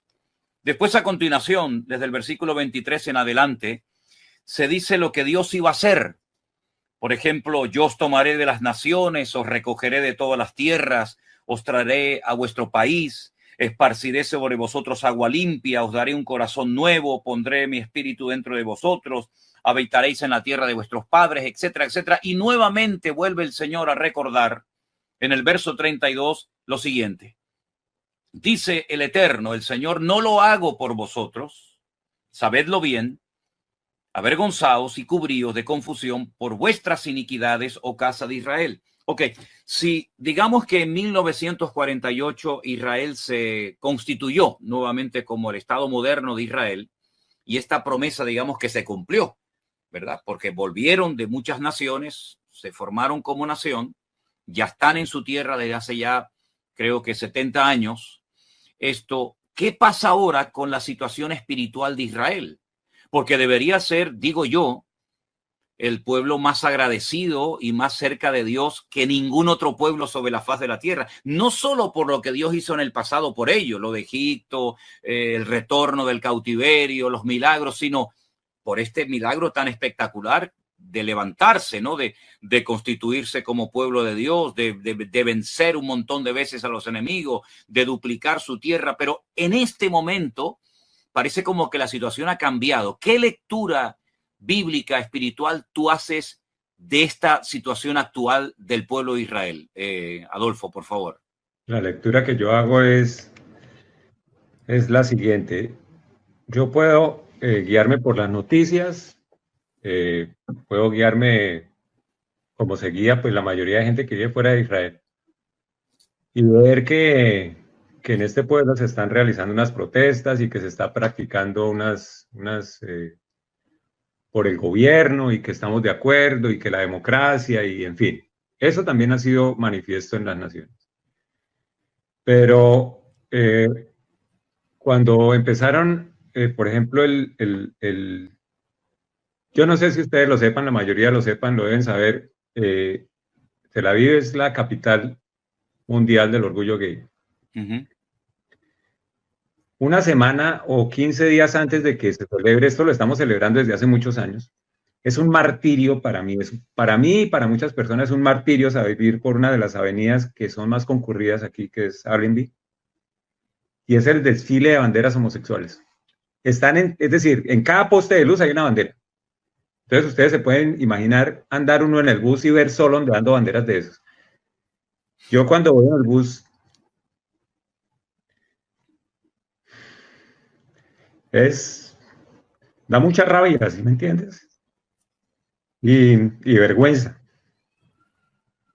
Después, a continuación, desde el versículo 23 en adelante, se dice lo que Dios iba a hacer. Por ejemplo, yo os tomaré de las naciones, os recogeré de todas las tierras, os traeré a vuestro país, esparciré sobre vosotros agua limpia, os daré un corazón nuevo, pondré mi espíritu dentro de vosotros, habitaréis en la tierra de vuestros padres, etcétera, etcétera. Y nuevamente vuelve el Señor a recordar en el verso 32 lo siguiente. Dice el Eterno, el Señor: no lo hago por vosotros, sabedlo bien, avergonzaos y cubríos de confusión por vuestras iniquidades, oh casa de Israel. Ok, si digamos que en 1948 Israel se constituyó nuevamente como el Estado moderno de Israel y esta promesa, digamos que se cumplió, ¿verdad? Porque volvieron de muchas naciones, se formaron como nación, ya están en su tierra desde hace ya creo que 70 años. ¿Qué pasa ahora con la situación espiritual de Israel? Porque debería ser, digo yo, el pueblo más agradecido y más cerca de Dios que ningún otro pueblo sobre la faz de la tierra. No solo por lo que Dios hizo en el pasado por ello, lo de Egipto, el retorno del cautiverio, los milagros, sino por este milagro tan espectacular de levantarse, ¿no? De constituirse como pueblo de Dios, de vencer un montón de veces a los enemigos, de duplicar su tierra. Pero en este momento parece como que la situación ha cambiado. ¿Qué lectura bíblica, espiritual tú haces de esta situación actual del pueblo de Israel? Adolfo, por favor. La lectura que yo hago es la siguiente. Yo puedo guiarme por las noticias, puedo guiarme como se guía pues la mayoría de gente que vive fuera de Israel y ver que en este pueblo se están realizando unas protestas y que se está practicando unas por el gobierno y que estamos de acuerdo y que la democracia y en fin, eso también ha sido manifiesto en las naciones. Pero cuando empezaron, por ejemplo, yo no sé si ustedes lo sepan, la mayoría lo sepan, lo deben saber, Tel Aviv es la capital mundial del orgullo gay. Uh-huh. Una semana o 15 días antes de que se celebre, esto lo estamos celebrando desde hace muchos años, es un martirio para mí, para mí y para muchas personas es un martirio saber vivir por una de las avenidas que son más concurridas aquí, que es Allenby, y es el desfile de banderas homosexuales. Es decir, en cada poste de luz hay una bandera. Entonces ustedes se pueden imaginar andar uno en el bus y ver solo ondeando banderas de esos. Yo cuando voy en el bus, da mucha rabia, ¿sí me entiendes? Y vergüenza.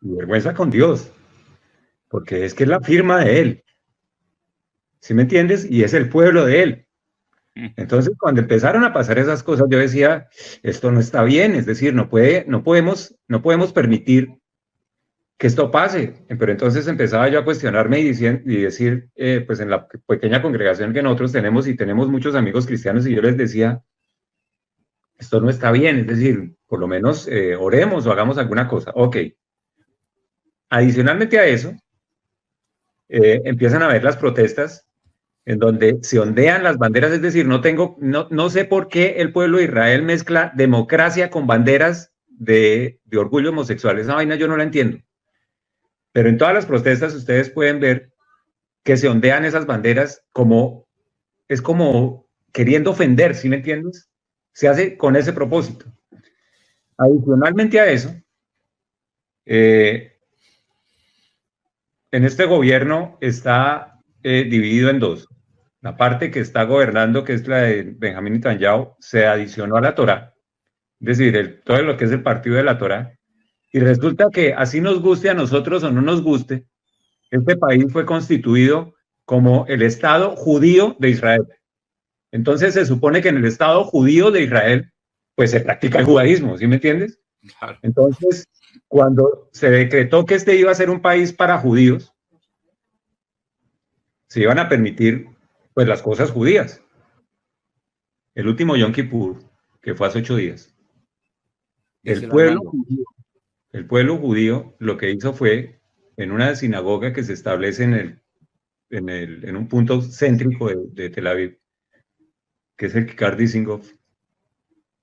Y vergüenza con Dios. Porque es que es la firma de Él. ¿Sí me entiendes? Y es el pueblo de Él. Entonces, cuando empezaron a pasar esas cosas, yo decía, esto no está bien, es decir, no podemos permitir que esto pase. Pero entonces empezaba yo a cuestionarme y decir, pues en la pequeña congregación que nosotros tenemos y tenemos muchos amigos cristianos, y yo les decía, esto no está bien, es decir, por lo menos oremos o hagamos alguna cosa. Ok. Adicionalmente a eso, empiezan a haber las protestas en donde se ondean las banderas, es decir, no sé por qué el pueblo de Israel mezcla democracia con banderas de orgullo homosexual. Esa vaina yo no la entiendo. Pero en todas las protestas ustedes pueden ver que se ondean esas banderas como queriendo ofender, ¿sí me entiendes? Se hace con ese propósito. Adicionalmente a eso, en este gobierno está dividido en dos. La parte que está gobernando, que es la de Benjamín Netanyahu, se adicionó a la Torá, es decir, todo lo que es el partido de la Torá, y resulta que así nos guste a nosotros o no nos guste, este país fue constituido como el Estado judío de Israel. Entonces se supone que en el Estado judío de Israel, pues se practica el judaísmo, ¿sí me entiendes? Claro. Entonces, cuando se decretó que este iba a ser un país para judíos, se iban a permitir pues las cosas judías. El último Yom Kippur, que fue hace 8 días. El pueblo judío lo que hizo fue, en una sinagoga que se establece en un punto céntrico de Tel Aviv, que es el Kikar Dizengoff,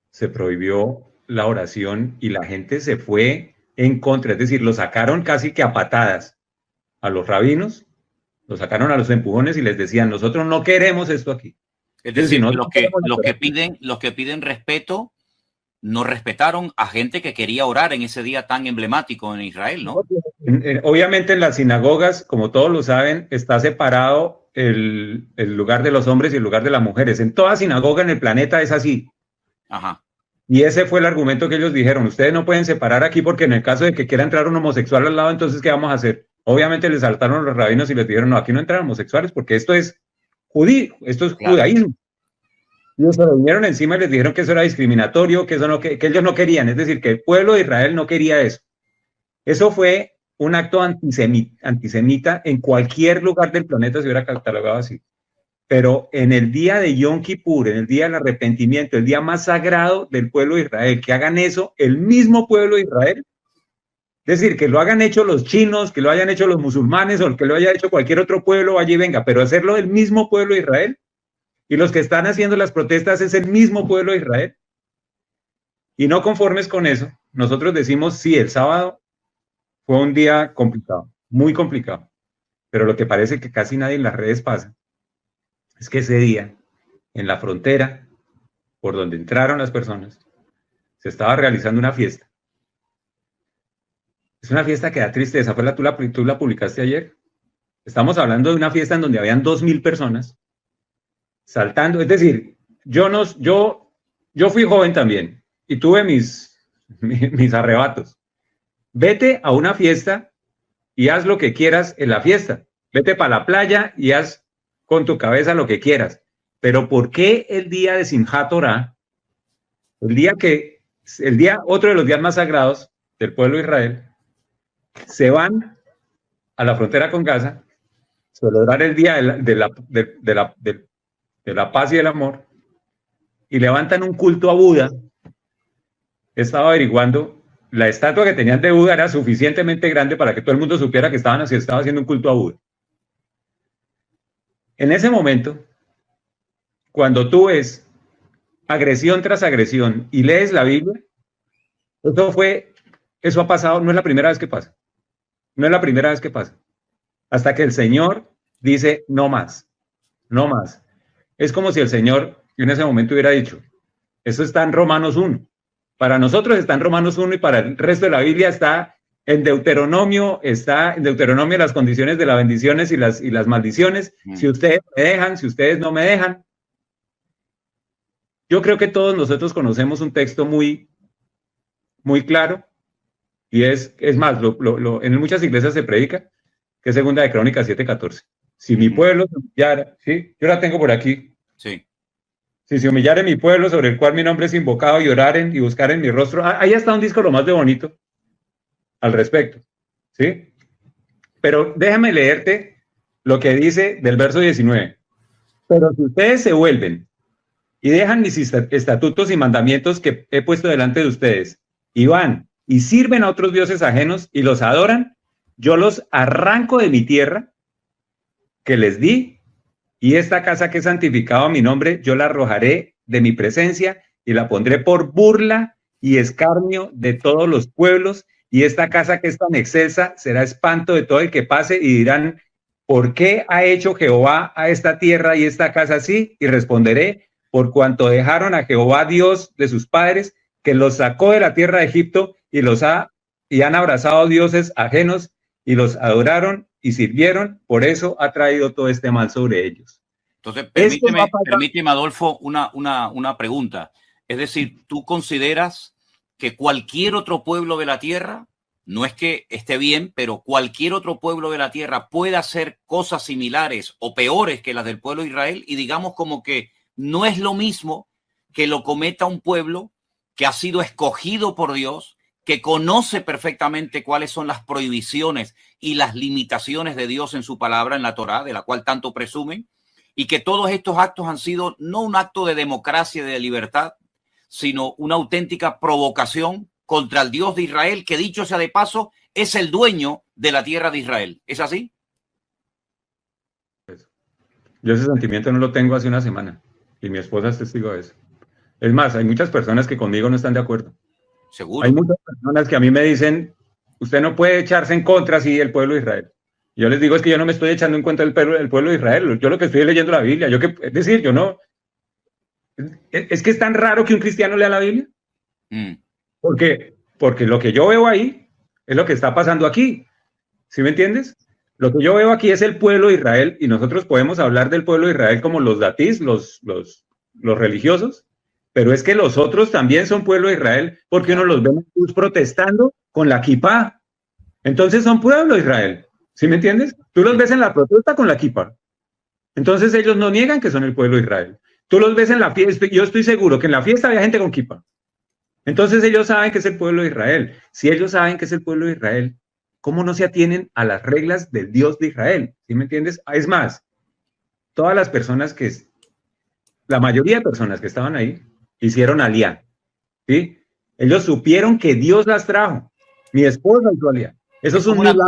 se prohibió la oración y la gente se fue en contra, es decir, lo sacaron casi que a patadas a los rabinos, lo sacaron a los empujones y les decían, nosotros no queremos esto aquí. Es decir, no los que piden respeto no respetaron a gente que quería orar en ese día tan emblemático en Israel, ¿no? Obviamente en las sinagogas, como todos lo saben, está separado el lugar de los hombres y el lugar de las mujeres. En toda sinagoga en el planeta es así. Ajá. Y ese fue el argumento que ellos dijeron, ustedes no pueden separar aquí porque en el caso de que quiera entrar un homosexual al lado, entonces ¿qué vamos a hacer? Obviamente les saltaron los rabinos y les dijeron, no, aquí no entran homosexuales porque esto es judío, esto es judaísmo. Y se lo vinieron encima y les dijeron que eso era discriminatorio, que, eso no, que ellos no querían, es decir, que el pueblo de Israel no quería eso. Eso fue un acto antisemita en cualquier lugar del planeta se hubiera catalogado así. Pero en el día de Yom Kippur, en el día del arrepentimiento, el día más sagrado del pueblo de Israel, que hagan eso el mismo pueblo de Israel, es decir, que lo hagan hecho los chinos, que lo hayan hecho los musulmanes o que lo haya hecho cualquier otro pueblo, allí venga, pero hacerlo el mismo pueblo de Israel. Y los que están haciendo las protestas es el mismo pueblo de Israel. Y no conformes con eso, nosotros decimos, sí, el sábado fue un día complicado, muy complicado. Pero lo que parece que casi nadie en las redes pasa es que ese día, en la frontera, por donde entraron las personas, se estaba realizando una fiesta. Es una fiesta que da tristeza. ¿Tú la publicaste ayer? Estamos hablando de una fiesta en donde habían 2.000 personas saltando. Es decir, yo fui joven también y tuve mis arrebatos. Vete a una fiesta y haz lo que quieras en la fiesta. Vete para la playa y haz con tu cabeza lo que quieras. Pero ¿por qué el día de Simchat Torah, otro de los días más sagrados del pueblo de Israel, se van a la frontera con Gaza, celebrar el día de la paz y el amor, y levantan un culto a Buda? Estaba averiguando, la estatua que tenían de Buda era suficientemente grande para que todo el mundo supiera que estaba haciendo un culto a Buda. En ese momento, cuando tú ves agresión tras agresión y lees la Biblia, eso ha pasado, no es la primera vez que pasa. No es la primera vez que pasa. Hasta que el Señor dice, no más, no más. Es como si el Señor en ese momento hubiera dicho, eso está en Romanos 1. Para nosotros está en Romanos 1 y para el resto de la Biblia está en Deuteronomio las condiciones de las bendiciones y las maldiciones. Si ustedes me dejan, si ustedes no me dejan. Yo creo que todos nosotros conocemos un texto muy, muy claro. Y es más, en muchas iglesias se predica, que es Segunda de Crónicas 7:14. Si mi pueblo se humillara, ¿sí? Yo la tengo por aquí. Sí. Si se humillare mi pueblo, sobre el cual mi nombre es invocado, y oraren y buscaren mi rostro. Ahí está un disco lo más de bonito al respecto, ¿sí? Pero déjame leerte lo que dice del verso 19. Pero si ustedes se vuelven y dejan mis estatutos y mandamientos que he puesto delante de ustedes, y van y sirven a otros dioses ajenos y los adoran, yo los arranco de mi tierra que les di, y esta casa que he santificado a mi nombre, yo la arrojaré de mi presencia y la pondré por burla y escarnio de todos los pueblos, y esta casa que es tan excelsa será espanto de todo el que pase, y dirán, ¿por qué ha hecho Jehová a esta tierra y esta casa así? Y responderé, por cuanto dejaron a Jehová Dios de sus padres, que los sacó de la tierra de Egipto, y han abrazado dioses ajenos y los adoraron y sirvieron, por eso ha traído todo este mal sobre ellos. Entonces, permíteme, Adolfo, una pregunta. Es decir, ¿tú consideras que cualquier otro pueblo de la tierra, no es que esté bien, pero cualquier otro pueblo de la tierra puede hacer cosas similares o peores que las del pueblo de Israel? Y digamos como que no es lo mismo que lo cometa un pueblo que ha sido escogido por Dios, que conoce perfectamente cuáles son las prohibiciones y las limitaciones de Dios en su palabra, en la Torá, de la cual tanto presumen, y que todos estos actos han sido no un acto de democracia y de libertad, sino una auténtica provocación contra el Dios de Israel, que dicho sea de paso, es el dueño de la tierra de Israel. ¿Es así? Yo ese sentimiento no lo tengo hace una semana, y mi esposa es testigo de eso. Es más, hay muchas personas que conmigo no están de acuerdo. Seguro. Hay muchas personas que a mí me dicen, usted no puede echarse en contra así del pueblo de Israel. Yo les digo, es que yo no me estoy echando en contra del pueblo de Israel. Yo lo que estoy leyendo la Biblia. Es decir, yo no... Es que es tan raro que un cristiano lea la Biblia. Porque lo que yo veo ahí es lo que está pasando aquí. ¿Sí me entiendes? Lo que yo veo aquí es el pueblo de Israel, y nosotros podemos hablar del pueblo de Israel como los datís, los religiosos, pero es que los otros también son pueblo de Israel, porque uno los ve en Jesús protestando con la kipá. Entonces son pueblo de Israel, ¿sí me entiendes? Tú los ves en la protesta con la kipá. Entonces ellos no niegan que son el pueblo de Israel. Tú los ves en la fiesta, yo estoy seguro que en la fiesta había gente con kipá. Entonces ellos saben que es el pueblo de Israel. Si ellos saben que es el pueblo de Israel, ¿cómo no se atienen a las reglas del Dios de Israel? ¿Sí me entiendes? Es más, todas las personas la mayoría de personas que estaban ahí, hicieron aliyá, ¿sí? Ellos supieron que Dios las trajo. Mi esposa hizo aliyá. Eso es un milagro.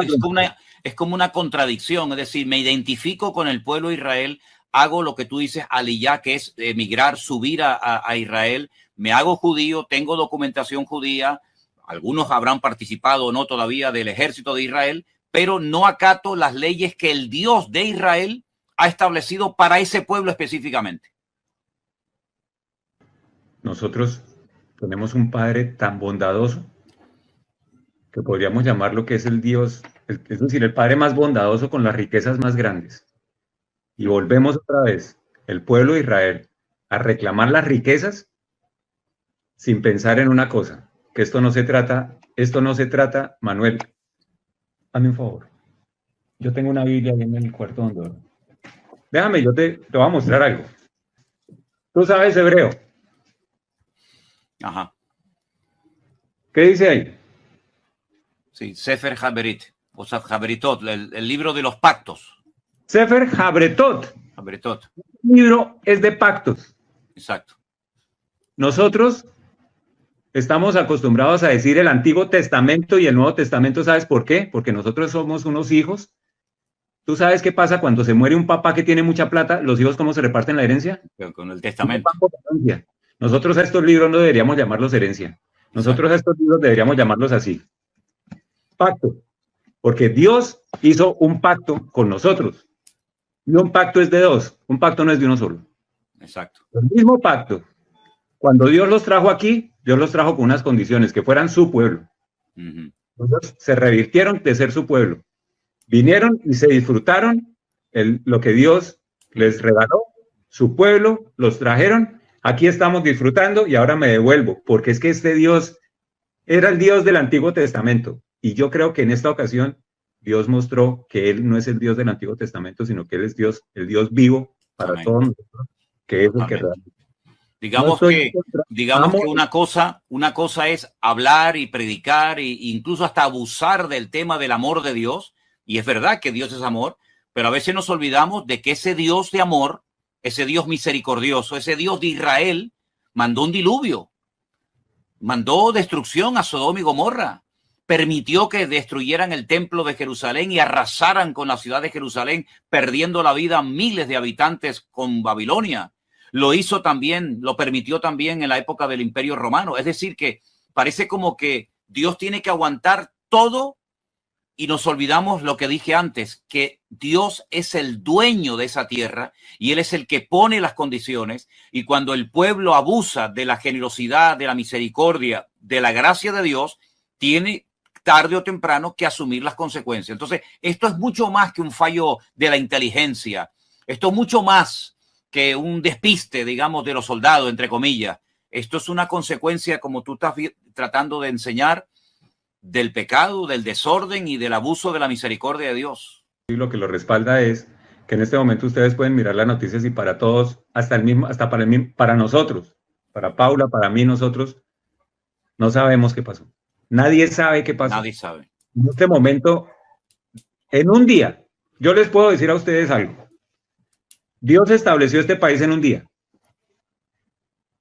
Es como una contradicción, es decir, me identifico con el pueblo de Israel, hago lo que tú dices, aliyá, que es emigrar, subir a Israel, me hago judío, tengo documentación judía, algunos habrán participado o no todavía del ejército de Israel, pero no acato las leyes que el Dios de Israel ha establecido para ese pueblo específicamente. Nosotros tenemos un Padre tan bondadoso que podríamos llamarlo que es el Dios, es decir, el Padre más bondadoso con las riquezas más grandes. Y volvemos otra vez, el pueblo de Israel, a reclamar las riquezas sin pensar en una cosa, que esto no se trata, Manuel, hazme un favor. Yo tengo una Biblia ahí en el cuarto donde duermo. Déjame, yo te voy a mostrar algo. Tú sabes hebreo. Ajá. ¿Qué dice ahí? Sí, Sefer Haberit, o Haberitot, el libro de los pactos. Sefer Habretot. Haberitot. El libro es de pactos. Exacto. Nosotros estamos acostumbrados a decir el Antiguo Testamento y el Nuevo Testamento. ¿Sabes por qué? Porque nosotros somos unos hijos. ¿Tú sabes qué pasa cuando se muere un papá que tiene mucha plata? ¿Los hijos cómo se reparten la herencia? Pero con el testamento. Nosotros a estos libros no deberíamos llamarlos herencia. Nosotros a estos libros deberíamos llamarlos así. Pacto. Porque Dios hizo un pacto con nosotros. Y un pacto es de dos. Un pacto no es de uno solo. Exacto. El mismo pacto. Cuando Dios los trajo aquí, Dios los trajo con unas condiciones, que fueran su pueblo. Ellos se revirtieron de ser su pueblo. Vinieron y se disfrutaron lo que Dios les regaló, su pueblo, los trajeron. Aquí estamos disfrutando y ahora me devuelvo, porque es que este Dios era el Dios del Antiguo Testamento. Y yo creo que en esta ocasión Dios mostró que Él no es el Dios del Antiguo Testamento, sino que Él es Dios, el Dios vivo para Amén. todos nosotros, que es el que realmente. Digamos que una cosa es hablar y predicar e incluso hasta abusar del tema del amor de Dios, y es verdad que Dios es amor, pero a veces nos olvidamos de que ese Dios de amor, ese Dios misericordioso, ese Dios de Israel, mandó un diluvio, mandó destrucción a Sodoma y Gomorra, permitió que destruyeran el templo de Jerusalén y arrasaran con la ciudad de Jerusalén, perdiendo la vida a miles de habitantes con Babilonia. Lo hizo también, lo permitió también en la época del Imperio Romano. Es decir, que parece como que Dios tiene que aguantar todo y nos olvidamos lo que dije antes, que Dios es el dueño de esa tierra y Él es el que pone las condiciones, y cuando el pueblo abusa de la generosidad, de la misericordia, de la gracia de Dios, tiene tarde o temprano que asumir las consecuencias. Entonces, esto es mucho más que un fallo de la inteligencia. Esto es mucho más que un despiste, digamos, de los soldados, entre comillas. Esto es una consecuencia, como tú estás tratando de enseñar, del pecado, del desorden y del abuso de la misericordia de Dios. Y lo que lo respalda es que en este momento ustedes pueden mirar las noticias y para todos, para nosotros, para Paula, para mí, nosotros, no sabemos qué pasó. Nadie sabe qué pasó. Nadie sabe. En este momento, en un día, yo les puedo decir a ustedes algo. Dios estableció este país en un día.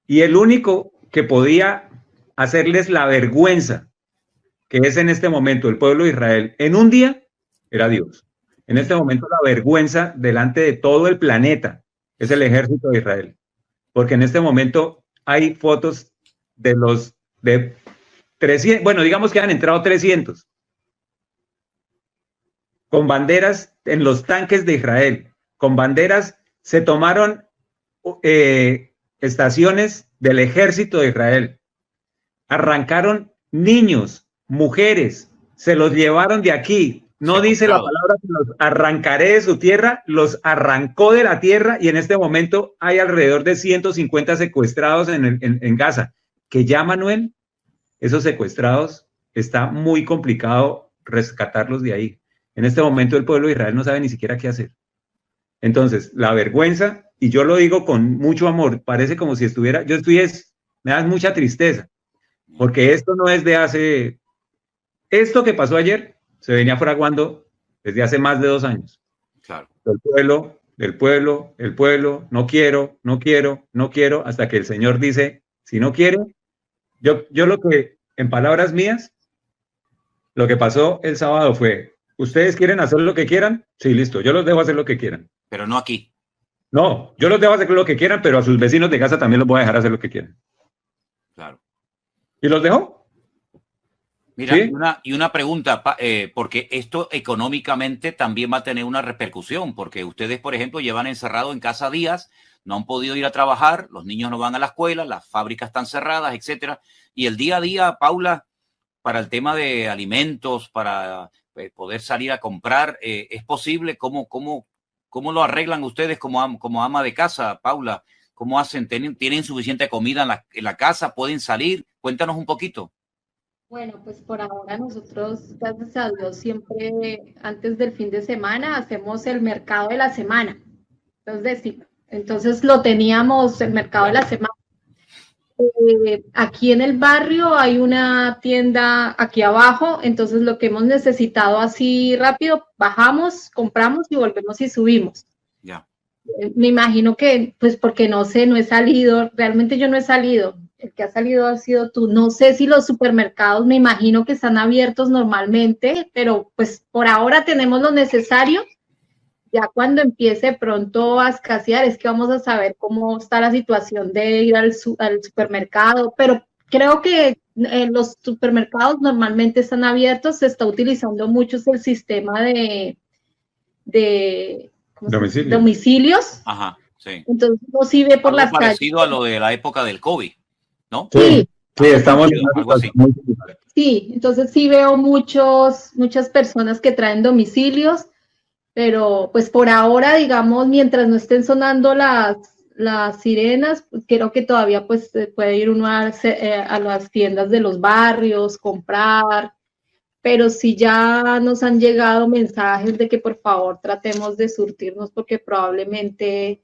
Y el único que podía hacerles la vergüenza que es en este momento el pueblo de Israel en un día, era Dios. En este momento la vergüenza delante de todo el planeta es el ejército de Israel. Porque en este momento hay fotos de 300, bueno, digamos que han entrado 300 con banderas en los tanques de Israel, con banderas. Se tomaron estaciones del ejército de Israel, arrancaron niños, mujeres, se los llevaron de aquí, No dice la palabra que los arrancaré de su tierra, los arrancó de la tierra y en este momento hay alrededor de 150 secuestrados en Gaza. Que ya, Manuel, esos secuestrados, está muy complicado rescatarlos de ahí. En este momento el pueblo de Israel no sabe ni siquiera qué hacer. Entonces, la vergüenza, y yo lo digo con mucho amor, parece como si estuviera, me da mucha tristeza, porque esto no es de hace, esto que pasó ayer se venía fraguando desde hace más de 2 años. Claro. Del pueblo, no quiero, hasta que el Señor dice, si no quiere, yo lo que, en palabras mías, lo que pasó el sábado fue, ¿ustedes quieren hacer lo que quieran? Sí, listo, yo los dejo hacer lo que quieran. Pero no aquí. No, yo los dejo hacer lo que quieran, pero a sus vecinos de Gaza también los voy a dejar hacer lo que quieran. Claro. ¿Y los dejó? Mira, ¿Sí? y una pregunta, porque esto económicamente también va a tener una repercusión, porque ustedes, por ejemplo, llevan encerrado en casa días, no han podido ir a trabajar, los niños no van a la escuela, las fábricas están cerradas, etcétera. Y el día a día, Paula, para el tema de alimentos, para poder salir a comprar, ¿es posible? ¿Cómo lo arreglan ustedes como ama de casa, Paula? ¿Cómo hacen? ¿Tienen suficiente comida en la casa? ¿Pueden salir? Cuéntanos un poquito. Bueno, pues por ahora nosotros, gracias a Dios, siempre antes del fin de semana hacemos el mercado de la semana. Entonces lo teníamos el mercado de la semana. Aquí en el barrio hay una tienda aquí abajo, entonces lo que hemos necesitado así rápido, bajamos, compramos y volvemos y subimos. Ya. Me imagino que, pues porque no sé, no he salido, realmente yo no he salido. El que ha salido ha sido tú. No sé si los supermercados, me imagino que están abiertos normalmente, pero pues por ahora tenemos lo necesario. Ya cuando empiece pronto a escasear es que vamos a saber cómo está la situación de ir al supermercado, pero creo que los supermercados normalmente están abiertos, se está utilizando mucho el sistema de domicilios. Ajá, sí. Entonces uno sí ve por las calles. Parecido a lo de la época del COVID, ¿no? Sí, estamos en algo así. Sí, entonces sí veo muchas personas que traen domicilios, pero pues por ahora, digamos, mientras no estén sonando las sirenas, pues, creo que todavía pues puede ir uno a las tiendas de los barrios, comprar, pero sí ya nos han llegado mensajes de que por favor tratemos de surtirnos porque probablemente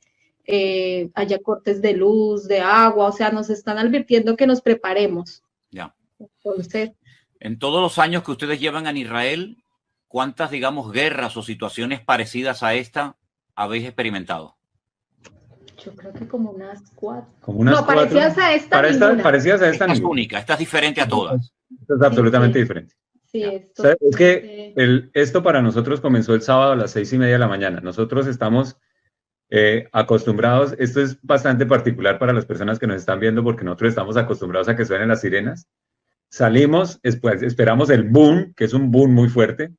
haya cortes de luz, de agua, o sea, nos están advirtiendo que nos preparemos. Ya. Entonces, en todos los años que ustedes llevan en Israel, ¿cuántas, digamos, guerras o situaciones parecidas a esta habéis experimentado? Yo creo que como unas 4. No, parecidas a esta. Parecidas a esta. Esta es única, esta es diferente a todas. Esto es absolutamente diferente. Sí, o sea, es que esto para nosotros comenzó el sábado a las 6:30 de la mañana. Nosotros estamos acostumbrados, esto es bastante particular para las personas que nos están viendo porque nosotros estamos acostumbrados a que suenen las sirenas. Salimos, después esperamos el boom, que es un boom muy fuerte.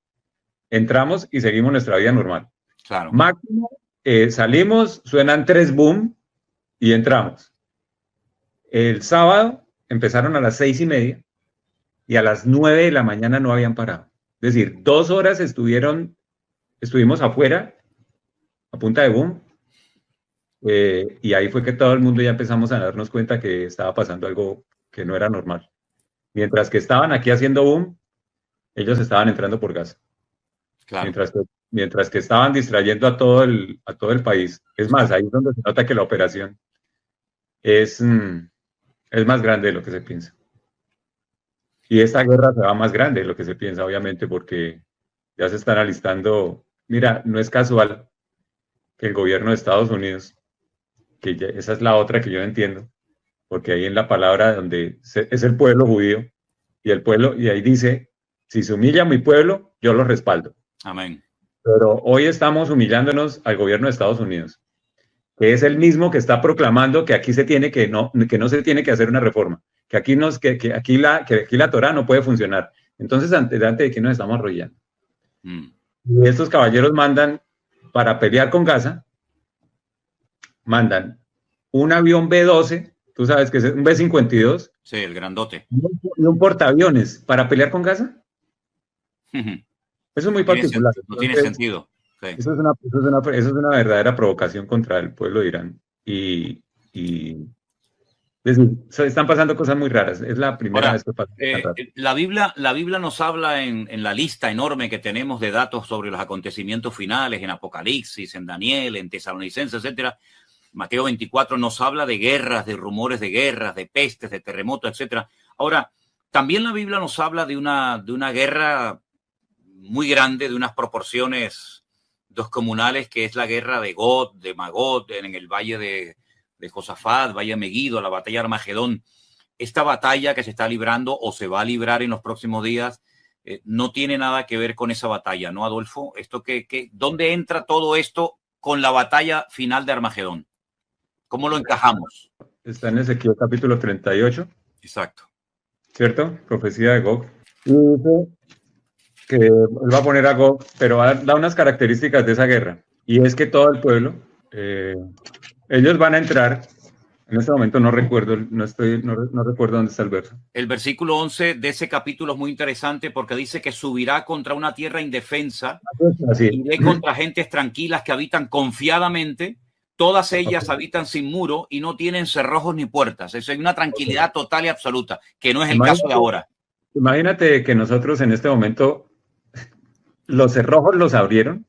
Entramos y seguimos nuestra vida normal. Claro. Máximo, salimos, suenan 3 boom y entramos. El sábado empezaron a las 6:30 y a las 9 de la mañana no habían parado. Es decir, 2 horas estuvimos afuera a punta de boom y ahí fue que todo el mundo ya empezamos a darnos cuenta que estaba pasando algo que no era normal. Mientras que estaban aquí haciendo boom, ellos estaban entrando por Gaza. Claro. Mientras que estaban distrayendo a todo el país. Es más, ahí es donde se nota que la operación es más grande de lo que se piensa. Y esta guerra se va más grande de lo que se piensa, obviamente, porque ya se están alistando. Mira, no es casual que el gobierno de Estados Unidos, que esa es la otra que yo no entiendo, porque ahí en la palabra donde es el pueblo judío, y ahí dice, si se humilla a mi pueblo, yo lo respaldo. Amén. Pero hoy estamos humillándonos al gobierno de Estados Unidos, que es el mismo que está proclamando que aquí no se tiene que hacer una reforma, que aquí la Torá no puede funcionar. Entonces, delante de quién nos estamos arrollando. Y estos caballeros mandan, para pelear con Gaza, mandan un avión B-12, tú sabes que es un B-52. Sí, el grandote. Y un portaaviones para pelear con Gaza. Eso es muy No tiene, particular. no tiene Entonces, sentido. Sí. eso es una verdadera provocación contra el pueblo de Irán. Y es decir, están pasando cosas muy raras. Es la primera Ahora, vez que pasa tan rápido. la Biblia nos habla en la lista enorme que tenemos de datos sobre los acontecimientos finales, en Apocalipsis, en Daniel, en Tesalonicenses, etcétera. Mateo 24 nos habla de guerras, de rumores de guerras, de pestes, de terremotos, etcétera. Ahora, también la Biblia nos habla de una guerra muy grande, de unas proporciones descomunales, que es la guerra de Gog, de Magog, en el valle de Josafat, valle de Megido, la batalla de Armagedón. Esta batalla que se está librando o se va a librar en los próximos días no tiene nada que ver con esa batalla, ¿no, Adolfo? ¿Dónde entra todo esto con la batalla final de Armagedón? ¿Cómo lo encajamos? Está en Ezequiel capítulo 38. Exacto. ¿Cierto? Profecía de Gog. Y dice que él va a poner a Gog, pero da unas características de esa guerra. Y es que todo el pueblo, ellos van a entrar. En este momento no recuerdo, no recuerdo dónde está el verso. El versículo 11 de ese capítulo es muy interesante porque dice que subirá contra una tierra indefensa y de contra gentes tranquilas que habitan confiadamente. Todas ellas habitan sin muro y no tienen cerrojos ni puertas. Eso es una tranquilidad total y absoluta, que no es el caso de ahora. Imagínate que nosotros en este momento los cerrojos los abrieron,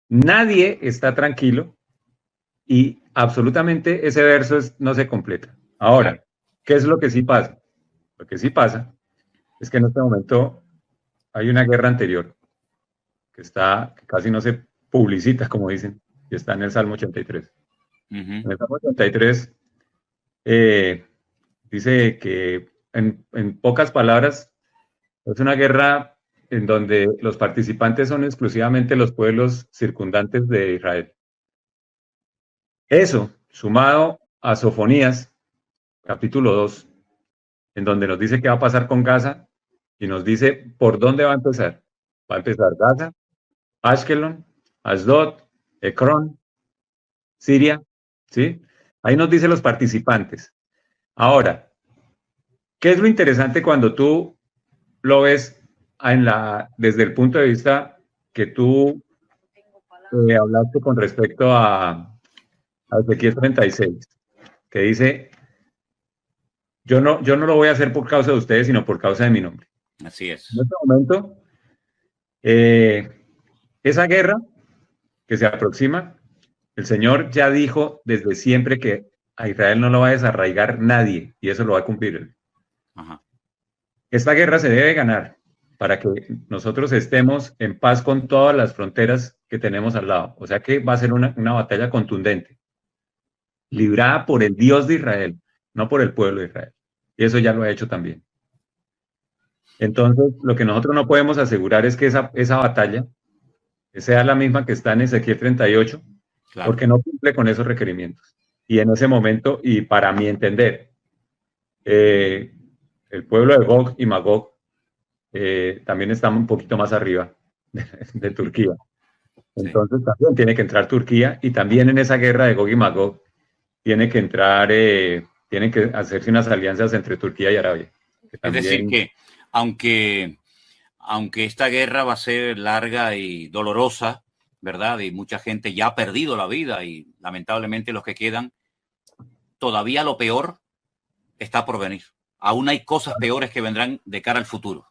nadie está tranquilo y absolutamente ese verso no se completa. Ahora, ¿qué es lo que sí pasa? Lo que sí pasa es que en este momento hay una guerra anterior que casi no se publicita, como dicen, y está en el Salmo 83. En el Salmo 83 dice que en pocas palabras es una guerra en donde los participantes son exclusivamente los pueblos circundantes de Israel. Eso, sumado a Sofonías, capítulo 2, en donde nos dice qué va a pasar con Gaza y nos dice por dónde va a empezar. Va a empezar Gaza, Ashkelon, Asdod, Ecrón, Siria, ¿sí? Ahí nos dice los participantes. Ahora, ¿qué es lo interesante cuando tú lo ves desde el punto de vista que tú hablaste con respecto a Ezequiel 36, que dice, yo no lo voy a hacer por causa de ustedes, sino por causa de mi nombre? Así es. En este momento, esa guerra que se aproxima, el Señor ya dijo desde siempre que a Israel no lo va a desarraigar nadie, y eso lo va a cumplir él. Ajá. Esta guerra se debe ganar para que nosotros estemos en paz con todas las fronteras que tenemos al lado. O sea que va a ser una batalla contundente, librada por el Dios de Israel, no por el pueblo de Israel. Y eso ya lo ha hecho también. Entonces, lo que nosotros no podemos asegurar es que esa batalla sea la misma que está en Ezequiel 38, claro, porque no cumple con esos requerimientos. Y en ese momento, y para mi entender, el pueblo de Gog y Magog también está un poquito más arriba de Turquía. Entonces, sí, también tiene que entrar Turquía, y también en esa guerra de Gog y Magog tiene que entrar, tienen que hacerse unas alianzas entre Turquía y Arabia. También... Es decir, que aunque esta guerra va a ser larga y dolorosa, ¿verdad? Y mucha gente ya ha perdido la vida y lamentablemente los que quedan, todavía lo peor está por venir. Aún hay cosas peores que vendrán de cara al futuro.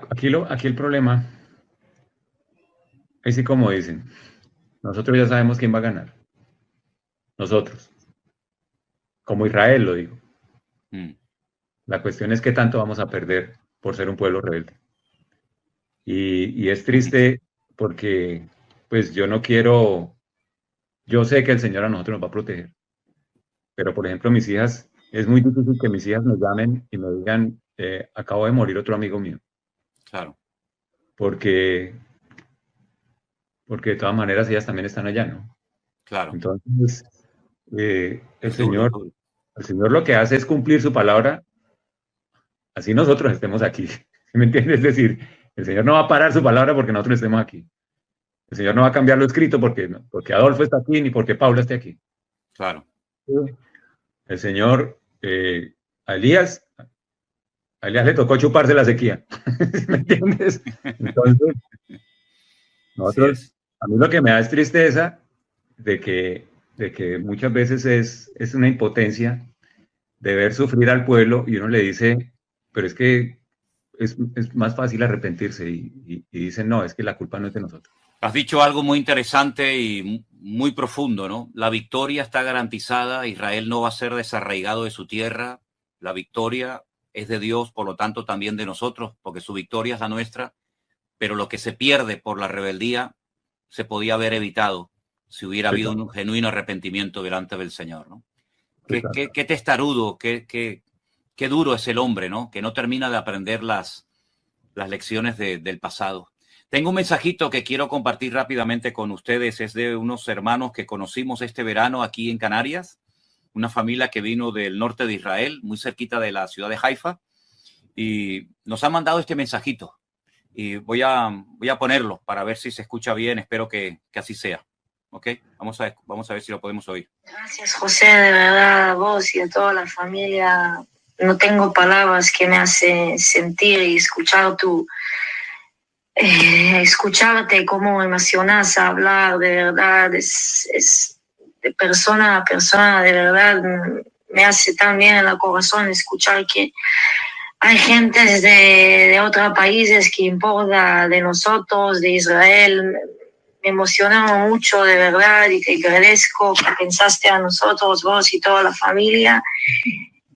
Aquí el problema, así como dicen, nosotros ya sabemos quién va a ganar. Nosotros. Como Israel, lo digo. La cuestión es qué tanto vamos a perder por ser un pueblo rebelde. Y es triste porque, pues, yo sé que el Señor a nosotros nos va a proteger. Pero, por ejemplo, mis hijas, es muy difícil que mis hijas me llamen y me digan, acabo de morir otro amigo mío. Claro. Porque de todas maneras ellas también están allá, ¿no? Claro. Entonces, el Señor lo que hace es cumplir su palabra, así nosotros estemos aquí. ¿Me entiendes? Es decir, el Señor no va a parar su palabra porque nosotros estemos aquí. El Señor no va a cambiar lo escrito porque Adolfo está aquí ni porque Paula esté aquí. Claro. El Señor, a Elías A Elías le tocó chuparse la sequía. ¿Me entiendes? Entonces, nosotros, a mí lo que me da es tristeza de que muchas veces es una impotencia de ver sufrir al pueblo y uno le dice, pero es que es más fácil arrepentirse y dicen, no, es que la culpa no es de nosotros. Has dicho algo muy interesante y muy profundo, ¿no? La victoria está garantizada, Israel no va a ser desarraigado de su tierra, la victoria es de Dios, por lo tanto también de nosotros, porque su victoria es la nuestra, pero lo que se pierde por la rebeldía se podía haber evitado si hubiera habido un genuino arrepentimiento delante del Señor, ¿no? Qué testarudo, qué duro es el hombre, ¿no? Que no termina de aprender las lecciones del pasado. Tengo un mensajito que quiero compartir rápidamente con ustedes. Es de unos hermanos que conocimos este verano aquí en Canarias, una familia que vino del norte de Israel, muy cerquita de la ciudad de Haifa, y nos han mandado este mensajito. Y voy a ponerlo para ver si se escucha bien. Espero que así sea. ¿Ok? Vamos a ver si lo podemos oír. Gracias, José, de verdad, a vos y a toda la familia. No tengo palabras que me hacen sentir y escuchar escucharte cómo emocionas a hablar, de verdad, es de persona a persona, de verdad, me hace tan bien en el corazón escuchar que hay gente de otros países que importa de nosotros, de Israel. Me emocionamos mucho, de verdad, y te agradezco que pensaste a nosotros, vos y toda la familia.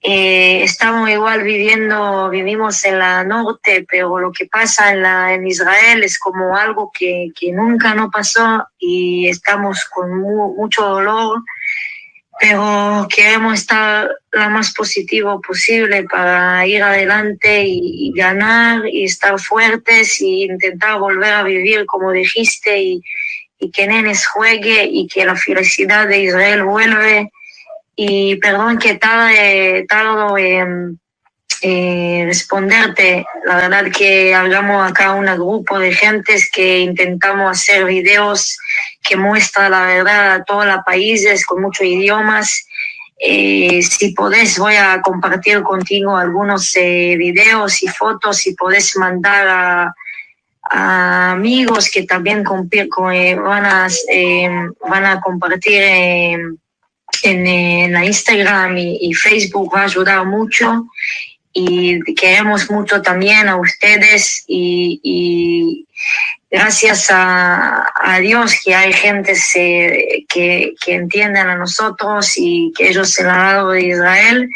Estamos igual vivimos en la norte, pero lo que pasa en Israel es como algo que nunca no pasó y estamos con mucho dolor, pero queremos estar lo más positivo posible para ir adelante y ganar y estar fuertes y intentar volver a vivir como dijiste y que Nenes juegue y que la felicidad de Israel vuelve. Y perdón que tardo en responderte. La verdad que hablamos acá un grupo de gentes que intentamos hacer videos que muestran la verdad a todos los países con muchos idiomas. Si podés, voy a compartir contigo algunos videos y fotos. Si podés mandar a amigos que también van a compartir en la Instagram y Facebook, va a ayudar mucho y queremos mucho también a ustedes y gracias a Dios que hay gente que entienden a nosotros y que ellos en el lado de Israel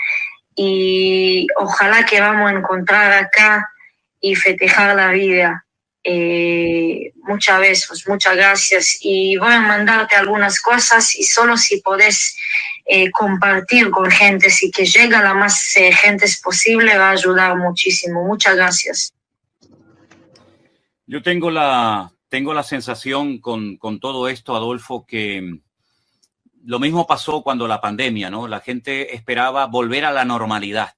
y ojalá que vamos a encontrar acá y festejar la vida. Muchas veces, muchas gracias y voy a mandarte algunas cosas y solo si podés compartir con gente y que llegue a la más gente posible va a ayudar muchísimo. Muchas gracias. Yo tengo la sensación con todo esto, Adolfo, que lo mismo pasó cuando la pandemia, ¿no? La gente esperaba volver a la normalidad.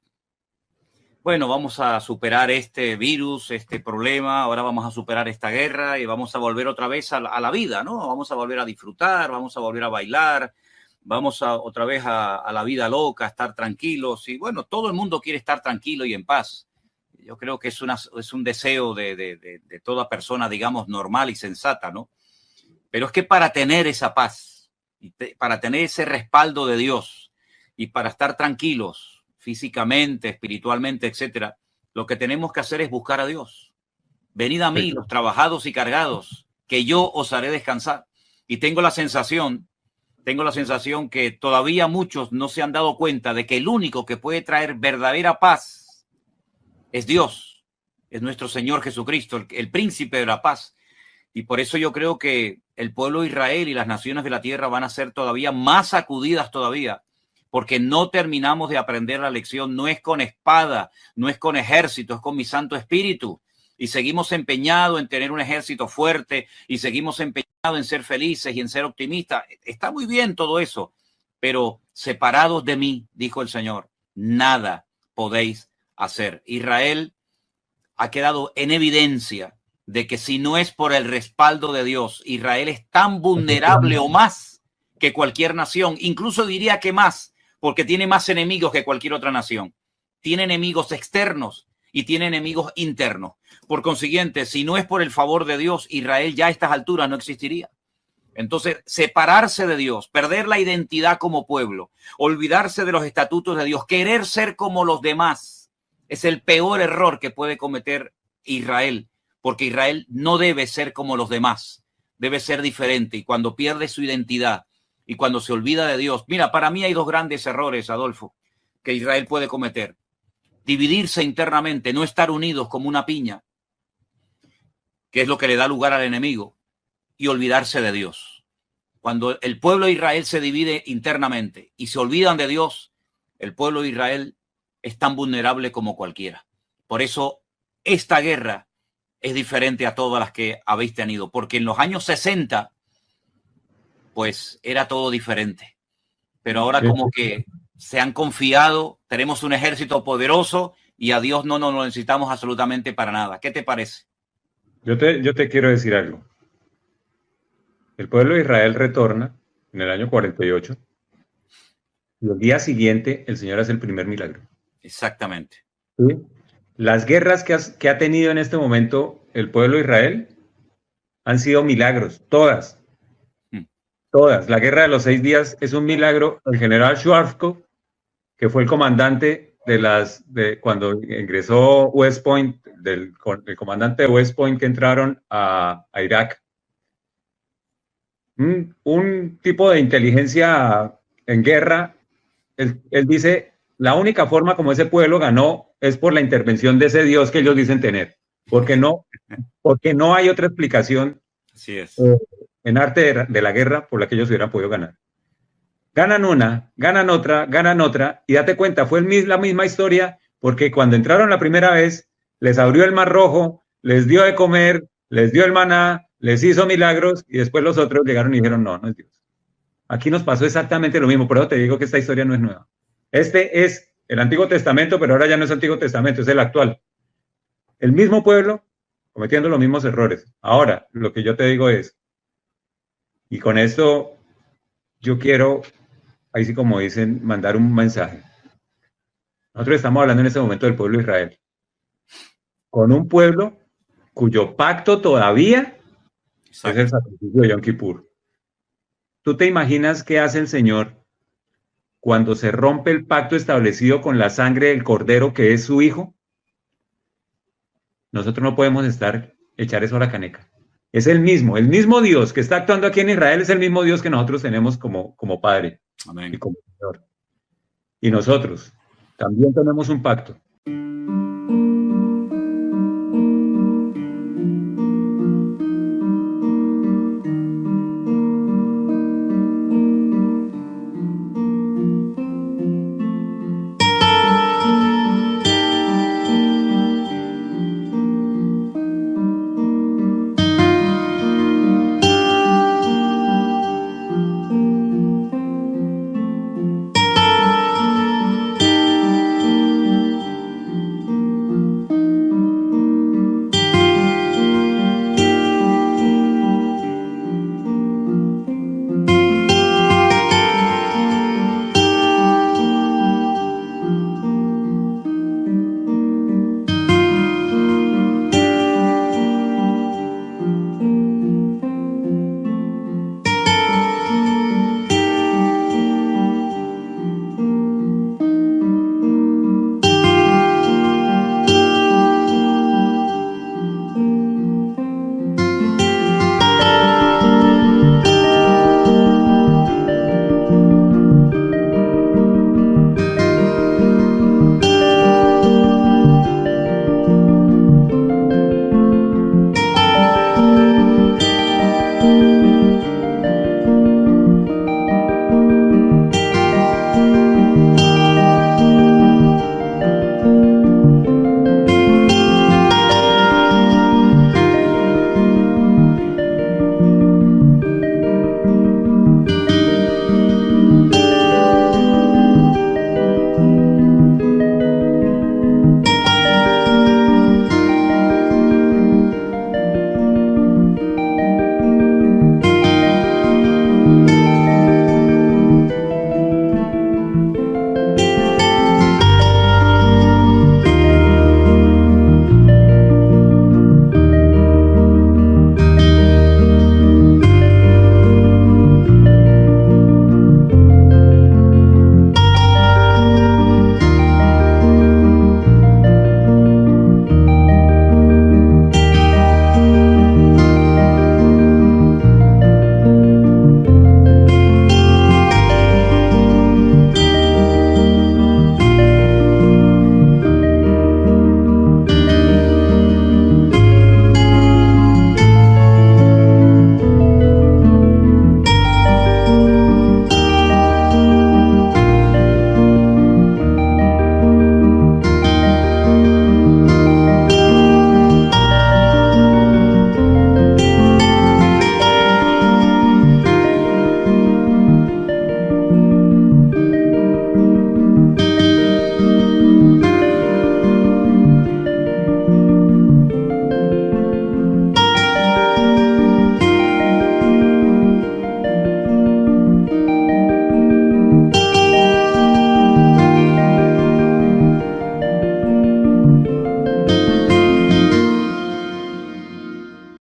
Bueno, vamos a superar este virus, este problema, ahora vamos a superar esta guerra y vamos a volver otra vez a la vida, ¿no? Vamos a volver a disfrutar, vamos a volver a bailar, vamos otra vez a la vida loca, a estar tranquilos. Y bueno, todo el mundo quiere estar tranquilo y en paz. Yo creo que es un deseo de toda persona, digamos, normal y sensata, ¿no? Pero es que para tener esa paz, para tener ese respaldo de Dios y para estar tranquilos, físicamente, espiritualmente, etcétera, lo que tenemos que hacer es buscar a Dios. Venid a mí, los trabajados y cargados, que yo os haré descansar. Y tengo la sensación que todavía muchos no se han dado cuenta de que el único que puede traer verdadera paz es Dios, es nuestro Señor Jesucristo, el príncipe de la paz. Y por eso yo creo que el pueblo de Israel y las naciones de la tierra van a ser todavía más sacudidas todavía, porque no terminamos de aprender la lección. No es con espada, no es con ejército, es con mi Santo Espíritu. Y seguimos empeñados en tener un ejército fuerte y seguimos empeñados en ser felices y en ser optimistas. Está muy bien todo eso, pero separados de mí, dijo el Señor, nada podéis hacer. Israel ha quedado en evidencia de que si no es por el respaldo de Dios, Israel es tan vulnerable o más que cualquier nación, incluso diría que más, porque tiene más enemigos que cualquier otra nación. Tiene enemigos externos y tiene enemigos internos. Por consiguiente, si no es por el favor de Dios, Israel ya a estas alturas no existiría. Entonces, separarse de Dios, perder la identidad como pueblo, olvidarse de los estatutos de Dios, querer ser como los demás, es el peor error que puede cometer Israel, porque Israel no debe ser como los demás, debe ser diferente. Y cuando pierde su identidad y cuando se olvida de Dios, mira, para mí hay dos grandes errores, Adolfo, que Israel puede cometer. Dividirse internamente, no estar unidos como una piña, que es lo que le da lugar al enemigo, y olvidarse de Dios. Cuando el pueblo de Israel se divide internamente y se olvidan de Dios, el pueblo de Israel es tan vulnerable como cualquiera. Por eso esta guerra es diferente a todas las que habéis tenido, porque en los años 60, pues era todo diferente. Pero ahora como que se han confiado, tenemos un ejército poderoso y a Dios no nos lo necesitamos absolutamente para nada. ¿Qué te parece? Yo te quiero decir algo. El pueblo de Israel retorna en el año 48 y el día siguiente el Señor hace el primer milagro. Exactamente. ¿Sí? Las guerras que ha tenido en este momento el pueblo de Israel han sido milagros, todas. Todas. La guerra de los 6 días es un milagro. El general Schwarzkopf, que fue el comandante cuando ingresó West Point, el comandante de West Point que entraron a Irak, un tipo de inteligencia en guerra, él dice, la única forma como ese pueblo ganó es por la intervención de ese Dios que ellos dicen tener, porque no hay otra explicación. Así es. En arte de la guerra por la que ellos hubieran podido ganar. Ganan una, ganan otra, y date cuenta, fue la misma historia, porque cuando entraron la primera vez, les abrió el Mar Rojo, les dio de comer, les dio el maná, les hizo milagros, y después los otros llegaron y dijeron, no es Dios. Aquí nos pasó exactamente lo mismo, por eso te digo que esta historia no es nueva. Este es el Antiguo Testamento, pero ahora ya no es Antiguo Testamento, es el actual. El mismo pueblo cometiendo los mismos errores. Ahora, lo que yo te digo es, y con esto yo quiero, ahí sí como dicen, mandar un mensaje. Nosotros estamos hablando en este momento del pueblo de Israel, con un pueblo cuyo pacto todavía es el sacrificio de Yom Kippur. ¿Tú te imaginas qué hace el Señor cuando se rompe el pacto establecido con la sangre del Cordero que es su Hijo? Nosotros no podemos echar eso a la caneca. Es el mismo Dios que está actuando aquí en Israel, es el mismo Dios que nosotros tenemos como Padre. Amén. Y como Señor. Y nosotros también tenemos un pacto.